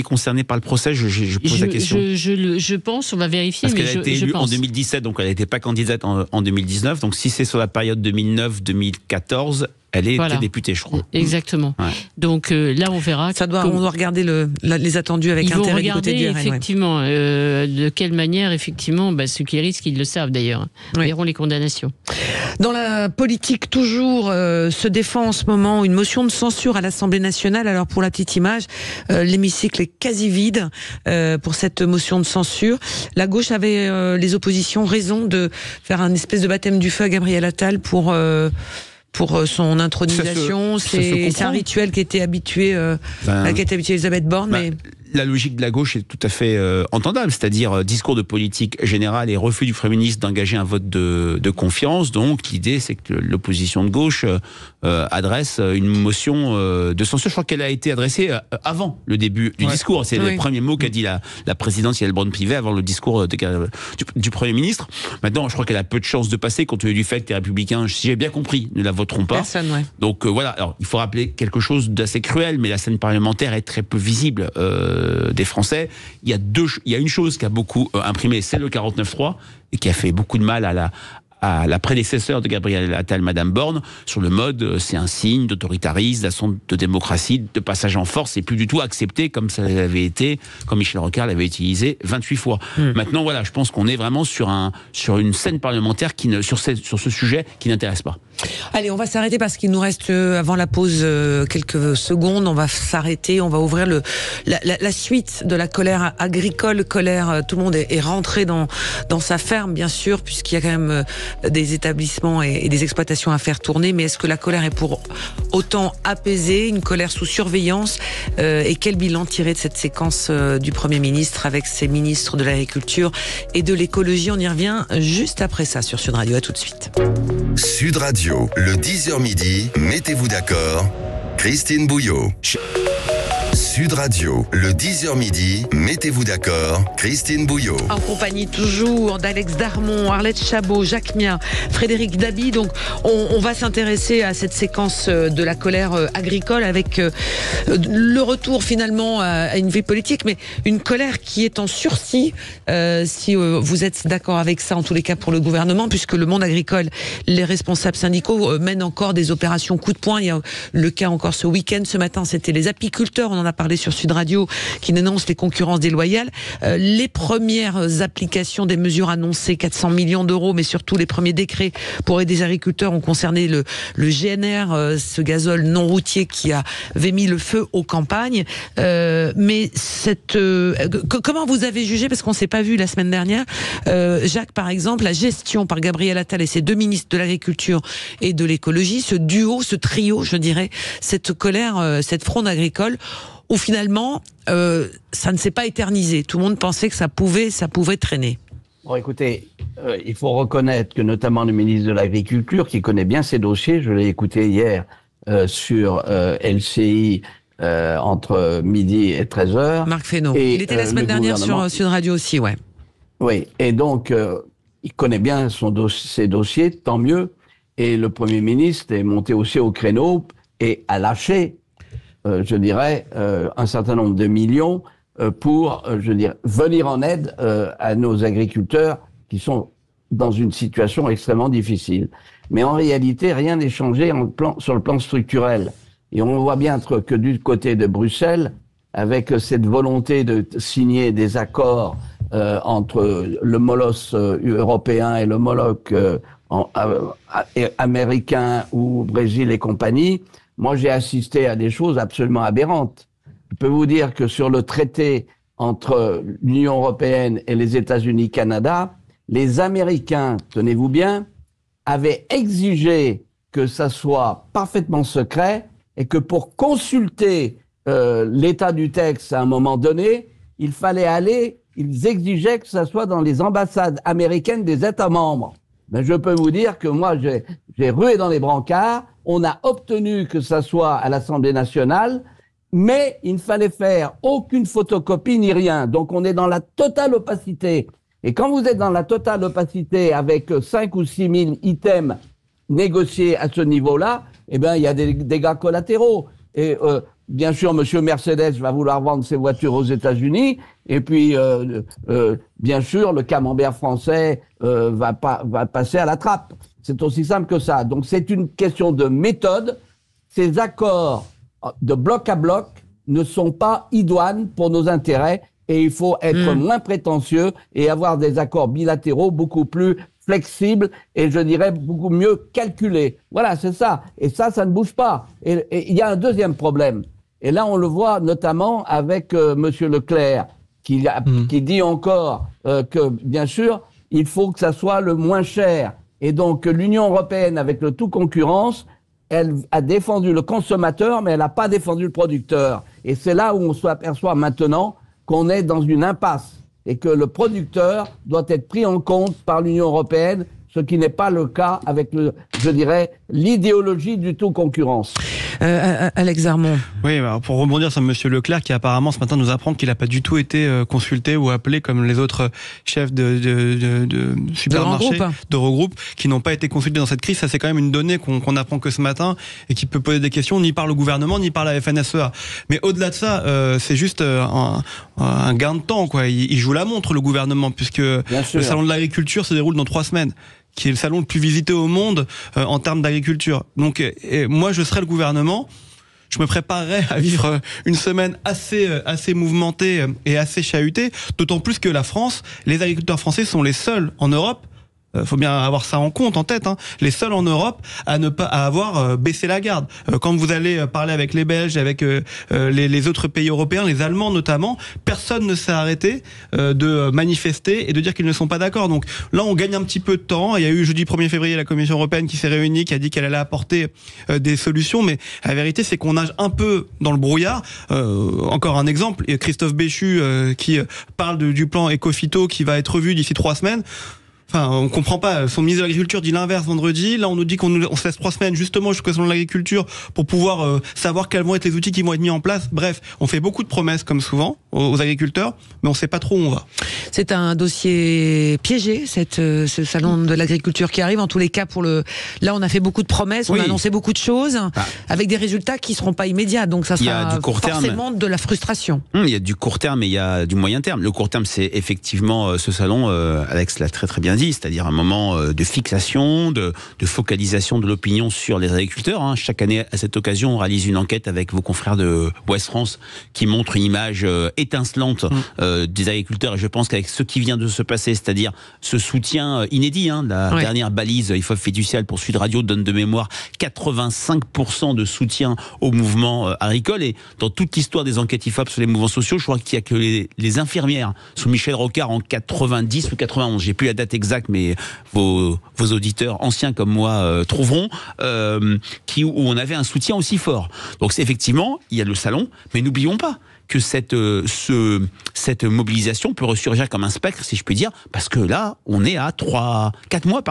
concernée par le procès. Je pose la question. Je pense, on va vérifier. Parce qu'elle a été élue en 2017, donc elle n'était pas candidate en 2019. Donc si c'est sur la période 2009-2014, elle est députée, je crois. Exactement. Ouais. Donc là, on verra. On doit regarder les attendus avec intérêt du côté du RN. Effectivement, de quelle manière, effectivement, ceux qui risquent, ils le savent d'ailleurs, verront les condamnations. Dans la politique, toujours, se défend en ce moment une motion de censure à l'Assemblée nationale. Alors, pour la petite image, l'hémicycle est quasi vide pour cette motion de censure. La gauche avait, les oppositions, raison de faire un espèce de baptême du feu à Gabriel Attal pour son intronisation. C'est un rituel qui était habitué, Elisabeth Borne. Mais la logique de la gauche est tout à fait entendable, c'est-à-dire discours de politique générale et refus du Premier ministre d'engager un vote de confiance. Donc l'idée, c'est que l'opposition de gauche adresse une motion de censure. Je crois qu'elle a été adressée avant le début du discours. C'est le premier mot qu'a dit la présidente Yael Braun-Pivet avant le discours du Premier ministre. Maintenant, je crois qu'elle a peu de chances de passer compte tenu du fait que les Républicains, si j'ai bien compris, ne la voteront pas. Donc voilà. Alors il faut rappeler quelque chose d'assez cruel, mais la scène parlementaire est très peu visible des Français. Il y a une chose qui a beaucoup imprimé, c'est le 49.3, et qui a fait beaucoup de mal à la prédécesseur de Gabriel Attal, Madame Borne, sur le mode, c'est un signe d'autoritarisme, de démocratie, de passage en force, c'est plus du tout accepté comme ça l'avait été, comme Michel Rocard l'avait utilisé 28 fois. Maintenant, voilà, je pense qu'on est vraiment sur une scène parlementaire sur ce sujet qui n'intéresse pas. Allez, on va s'arrêter parce qu'il nous reste avant la pause quelques secondes. On va s'arrêter, on va ouvrir la suite de la colère agricole. Tout le monde est rentré dans sa ferme, bien sûr, puisqu'il y a quand même des établissements et des exploitations à faire tourner. Mais est-ce que la colère est pour autant apaisée, une colère sous surveillance? Et quel bilan tirer de cette séquence du Premier ministre avec ses ministres de l'Agriculture et de l'Écologie? On y revient juste après ça sur Sud Radio. À tout de suite. Sud Radio, le 10h midi, mettez-vous d'accord, Christine Bouillot. Sud Radio, le 10h midi, mettez-vous d'accord, Christine Bouillot. En compagnie toujours d'Alex Darmon, Arlette Chabot, Jacques Mien, Frédéric Dabi. Donc on va s'intéresser à cette séquence de la colère agricole avec le retour finalement à une vie politique, mais une colère qui est en sursis, si vous êtes d'accord avec ça, en tous les cas pour le gouvernement, puisque le monde agricole, les responsables syndicaux mènent encore des opérations coup de poing. Il y a le cas encore ce week-end, ce matin, c'était les apiculteurs, on en a parlé sur Sud Radio, qui dénonce les concurrences déloyales. Les premières applications des mesures annoncées, 400 millions d'euros, mais surtout les premiers décrets pour aider les agriculteurs ont concerné le GNR, ce gazole non routier qui avait mis le feu aux campagnes. Mais comment vous avez jugé, parce qu'on ne s'est pas vu la semaine dernière, Jacques, par exemple, la gestion par Gabriel Attal et ses deux ministres de l'Agriculture et de l'Écologie, ce duo, ce trio, je dirais, cette colère, cette fronde agricole, où finalement, ça ne s'est pas éternisé. Tout le monde pensait que ça pouvait traîner. Bon, écoutez, il faut reconnaître que notamment le ministre de l'Agriculture, qui connaît bien ces dossiers, je l'ai écouté hier sur LCI entre midi et 13h. Marc Fesneau. Il était la semaine dernière sur Sud Radio aussi, ouais. Oui, et donc, il connaît bien ses dossiers, tant mieux. Et le Premier ministre est monté aussi au créneau et a lâché je dirais, un certain nombre de millions pour, venir en aide à nos agriculteurs qui sont dans une situation extrêmement difficile. Mais en réalité, rien n'est changé sur le plan structurel. Et on voit bien que du côté de Bruxelles, avec cette volonté de signer des accords entre le molosse européen et le moloch américain ou Brésil et compagnie, moi j'ai assisté à des choses absolument aberrantes. Je peux vous dire que sur le traité entre l'Union européenne et les États-Unis-Canada, les Américains, tenez-vous bien, avaient exigé que ça soit parfaitement secret et que pour consulter l'état du texte à un moment donné, il fallait aller, ils exigeaient que ça soit dans les ambassades américaines des États membres. Ben, je peux vous dire que moi, j'ai rué dans les brancards, on a obtenu que ça soit à l'Assemblée nationale, mais il ne fallait faire aucune photocopie ni rien. Donc on est dans la totale opacité. Et quand vous êtes dans la totale opacité avec 5 ou 6 000 items négociés à ce niveau-là, eh bien il y a des dégâts collatéraux. Et bien sûr, Monsieur Mercedes va vouloir vendre ses voitures aux États-Unis, et puis bien sûr, le camembert français va passer à la trappe. C'est aussi simple que ça. Donc c'est une question de méthode. Ces accords de bloc à bloc ne sont pas idoines pour nos intérêts et il faut être moins prétentieux et avoir des accords bilatéraux beaucoup plus flexibles et je dirais beaucoup mieux calculés. Voilà, c'est ça. Et ça ne bouge pas. Et il y a un deuxième problème. Et là, on le voit notamment avec Monsieur Leclerc qui dit encore que, bien sûr, il faut que ça soit le moins cher. Et donc, l'Union européenne, avec le tout concurrence, elle a défendu le consommateur, mais elle n'a pas défendu le producteur. Et c'est là où on s'aperçoit maintenant qu'on est dans une impasse et que le producteur doit être pris en compte par l'Union européenne, ce qui n'est pas le cas avec, je dirais, l'idéologie du tout concurrence. Alex Darmon. Oui, bah, pour rebondir sur Monsieur Leclerc, qui apparemment ce matin nous apprend qu'il n'a pas du tout été consulté ou appelé comme les autres chefs de supermarchés, de regroupes, qui n'ont pas été consultés dans cette crise. Ça, c'est quand même une donnée qu'on apprend que ce matin et qui peut poser des questions ni par le gouvernement ni par la FNSEA. Mais au-delà de ça, c'est juste un gain de temps, quoi. Il joue la montre, le gouvernement, puisque le salon de l'agriculture se déroule dans 3 semaines. Qui est le salon le plus visité au monde en termes d'agriculture. Donc, moi, je serais le gouvernement, je me préparerais à vivre une semaine assez mouvementée et assez chahutée, d'autant plus que la France, les agriculteurs français sont les seuls en Europe, faut bien avoir ça en compte, en tête, hein, les seuls en Europe à ne pas avoir baissé la garde. Quand vous allez parler avec les Belges, avec les autres pays européens, les Allemands notamment, personne ne s'est arrêté de manifester et de dire qu'ils ne sont pas d'accord. Donc là, on gagne un petit peu de temps. Il y a eu jeudi 1er février la Commission européenne qui s'est réunie, qui a dit qu'elle allait apporter des solutions, mais la vérité, c'est qu'on nage un peu dans le brouillard. Encore un exemple, Christophe Béchu qui parle du plan Éco-Phyto qui va être revu d'ici 3 semaines. Enfin, on comprend pas. Son ministre de l'Agriculture dit l'inverse vendredi. Là, on nous dit qu'on se laisse 3 semaines justement jusqu'au salon de l'agriculture pour pouvoir savoir quels vont être les outils qui vont être mis en place. Bref, on fait beaucoup de promesses comme souvent aux agriculteurs, mais on sait pas trop où on va. C'est un dossier piégé, ce salon de l'agriculture qui arrive. En tous les cas, là, on a fait beaucoup de promesses, on a annoncé beaucoup de choses, avec des résultats qui seront pas immédiats. Donc, ça sera forcément de la frustration. Il y a du court terme et il y a du moyen terme. Le court terme, c'est effectivement ce salon. Alex l'a très très bien dit, c'est-à-dire un moment de fixation, de focalisation de l'opinion sur les agriculteurs. Chaque année, à cette occasion, on réalise une enquête avec vos confrères de Ouest France qui montre une image étincelante des agriculteurs. Et je pense qu'avec ce qui vient de se passer, c'est-à-dire ce soutien inédit, la dernière balise IFOP fiduciale pour Sud Radio donne de mémoire 85% de soutien au mouvement agricole. Et dans toute l'histoire des enquêtes IFOP sur les mouvements sociaux, je crois qu'il n'y a que les infirmières sous Michel Rocard en 90 ou 91. J'ai plus la date exacte, mais vos auditeurs anciens comme moi trouveront, où on avait un soutien aussi fort. Donc c'est effectivement, il y a le salon, mais n'oublions pas que cette mobilisation peut ressurgir comme un spectre, si je puis dire, parce que là, on est à 4 mois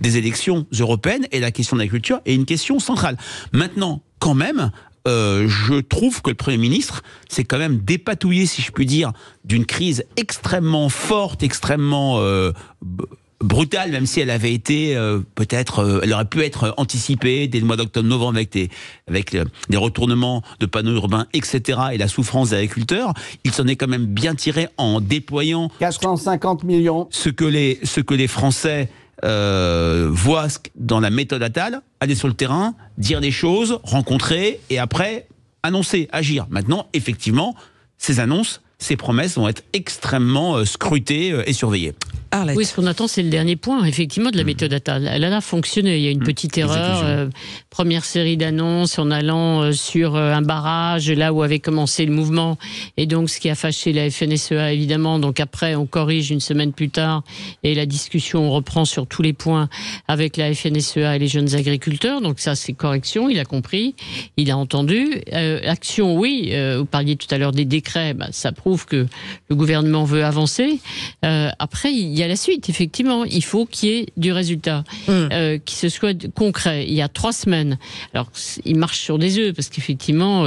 des élections européennes et la question de l'agriculture est une question centrale. Maintenant, quand même, je trouve que le Premier ministre s'est quand même dépatouillé, si je puis dire, d'une crise extrêmement forte, extrêmement brutale, même si elle avait été elle aurait pu être anticipée dès le mois d'octobre-novembre avec des retournements de panneaux urbains, etc. et la souffrance des agriculteurs. Il s'en est quand même bien tiré en déployant 450 millions. Ce que les Français voient dans la méthode Attal, aller sur le terrain, dire des choses, rencontrer et après annoncer, agir. Maintenant, effectivement, ces annonces, ces promesses vont être extrêmement scrutées et surveillées. Arlette. Oui, ce qu'on attend, c'est le dernier point, effectivement, de la méthode Attal. Elle a fonctionné. Il y a une petite erreur. Première série d'annonces en allant sur un barrage, là où avait commencé le mouvement. Et donc, ce qui a fâché la FNSEA, évidemment. Donc après, on corrige une semaine plus tard. Et la discussion reprend sur tous les points avec la FNSEA et les jeunes agriculteurs. Donc ça, c'est correction. Il a compris. Il a entendu. Action, oui. Vous parliez tout à l'heure des décrets. Ça prouve que le gouvernement veut avancer. Après, il y a la suite, effectivement. Il faut qu'il y ait du résultat, qu'il se soit concret. Il y a 3 semaines. Alors, il marche sur des œufs, parce qu'effectivement,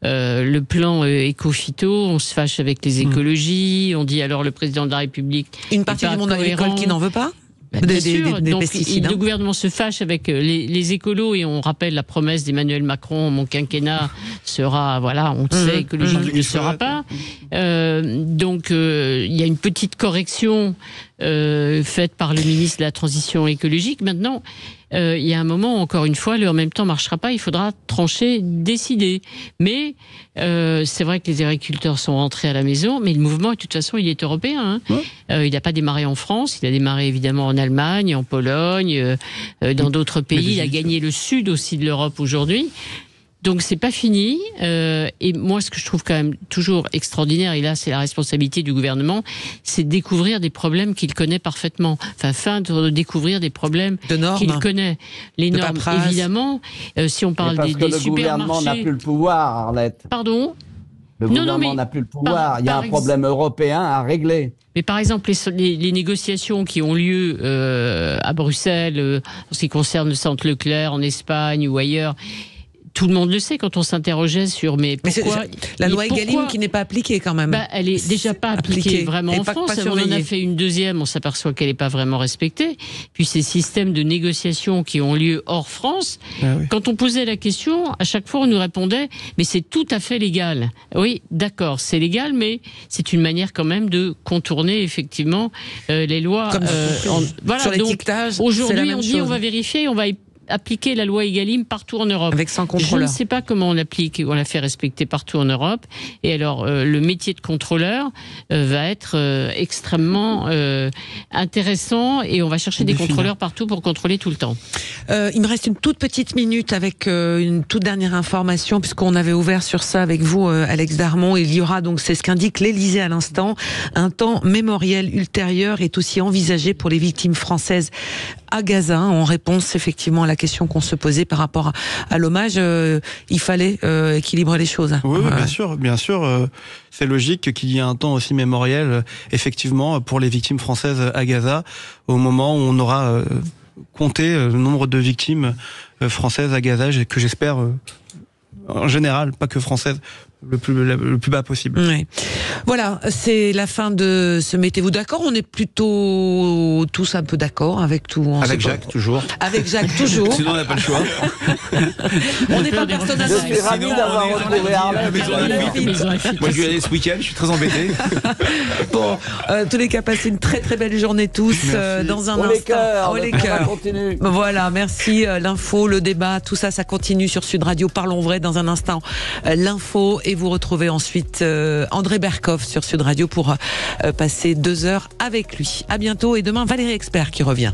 le plan éco-phyto, on se fâche avec les écologies, on dit alors le président de la République... Une partie du monde agricole qui n'en veut pas ? Bien sûr, donc le gouvernement se fâche avec les écolos et on rappelle la promesse d'Emmanuel Macron, mon quinquennat sera, voilà, on sait que le écologique ne sera pas. Donc il y a une petite correction faite par le ministre de la Transition écologique. Maintenant, il y a un moment, encore une fois, le en même temps marchera pas, il faudra trancher, décider. Mais c'est vrai que les agriculteurs sont rentrés à la maison, mais le mouvement, de toute façon, il est européen. Il n'a pas démarré en France, il a démarré évidemment en Allemagne, en Pologne, dans d'autres pays. Il a gagné le sud aussi de l'Europe aujourd'hui. Donc c'est pas fini. Et moi, ce que je trouve quand même toujours extraordinaire, et là c'est la responsabilité du gouvernement, c'est de découvrir des problèmes qu'il connaît parfaitement. Enfin, de découvrir des problèmes qu'il connaît. Les normes, évidemment. Si on parle des supermarchés. Le gouvernement n'a plus le pouvoir, Arlette. Pardon ? Le gouvernement n'a plus le pouvoir. Il y a un problème européen à régler. Mais par exemple, les négociations qui ont lieu à Bruxelles, en ce qui concerne le centre Leclerc en Espagne ou ailleurs. Tout le monde le sait quand on s'interrogeait sur pourquoi la loi Egalim qui n'est pas appliquée quand même. Elle est déjà pas appliquée vraiment en France. On en a fait une deuxième, on s'aperçoit qu'elle n'est pas vraiment respectée. Puis ces systèmes de négociations qui ont lieu hors France, quand on posait la question, à chaque fois on nous répondait mais c'est tout à fait légal. Oui, d'accord, c'est légal, mais c'est une manière quand même de contourner effectivement les lois. Voilà, sur l'étiquetage. Aujourd'hui, on dit on va vérifier, on va appliquer la loi Egalim partout en Europe. Avec 100 contrôleurs. Je ne sais pas comment on l'applique, on la fait respecter partout en Europe. Et alors, le métier de contrôleur va être extrêmement intéressant et on va chercher des contrôleurs partout pour contrôler tout le temps. Il me reste une toute petite minute avec une toute dernière information, puisqu'on avait ouvert sur ça avec vous, Alex Darmon. Il y aura donc, c'est ce qu'indique l'Élysée à l'instant, un temps mémoriel ultérieur est aussi envisagé pour les victimes françaises à Gaza, en réponse effectivement à la question qu'on se posait par rapport à l'hommage. Il fallait équilibrer les choses. Oui, bien sûr. C'est logique qu'il y ait un temps aussi mémoriel, effectivement, pour les victimes françaises à Gaza, au moment où on aura compté le nombre de victimes françaises à Gaza, que j'espère, en général, pas que françaises, le plus bas possible. Oui. Voilà, c'est la fin de ce Mettez-vous d'accord. On est plutôt tous un peu d'accord avec tout. Avec Jacques, toujours. Avec Jacques, toujours. Sinon, on n'a pas le choix. On n'est pas personne à Je suis ravi d'avoir retrouvé Arlette. Moi, je vais aller ce week-end, je suis très embêté. Bon, tous les cas, passez une très très belle journée tous. Dans un instant. Les cœurs. Continue. Voilà, merci. L'info, le débat, tout ça, ça continue sur Sud Radio. Parlons vrai dans un instant. L'info. Et vous retrouvez ensuite André Berkoff sur Sud Radio pour passer 2 heures avec lui. À bientôt et demain Valérie Expert qui revient.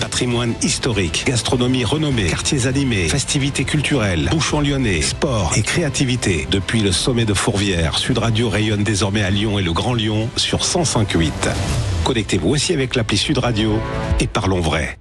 Patrimoine historique, gastronomie renommée, quartiers animés, festivités culturelles, bouchons lyonnais, sport et créativité. Depuis le sommet de Fourvière, Sud Radio rayonne désormais à Lyon et le Grand Lyon sur 105.8. Connectez-vous aussi avec l'appli Sud Radio et parlons vrai.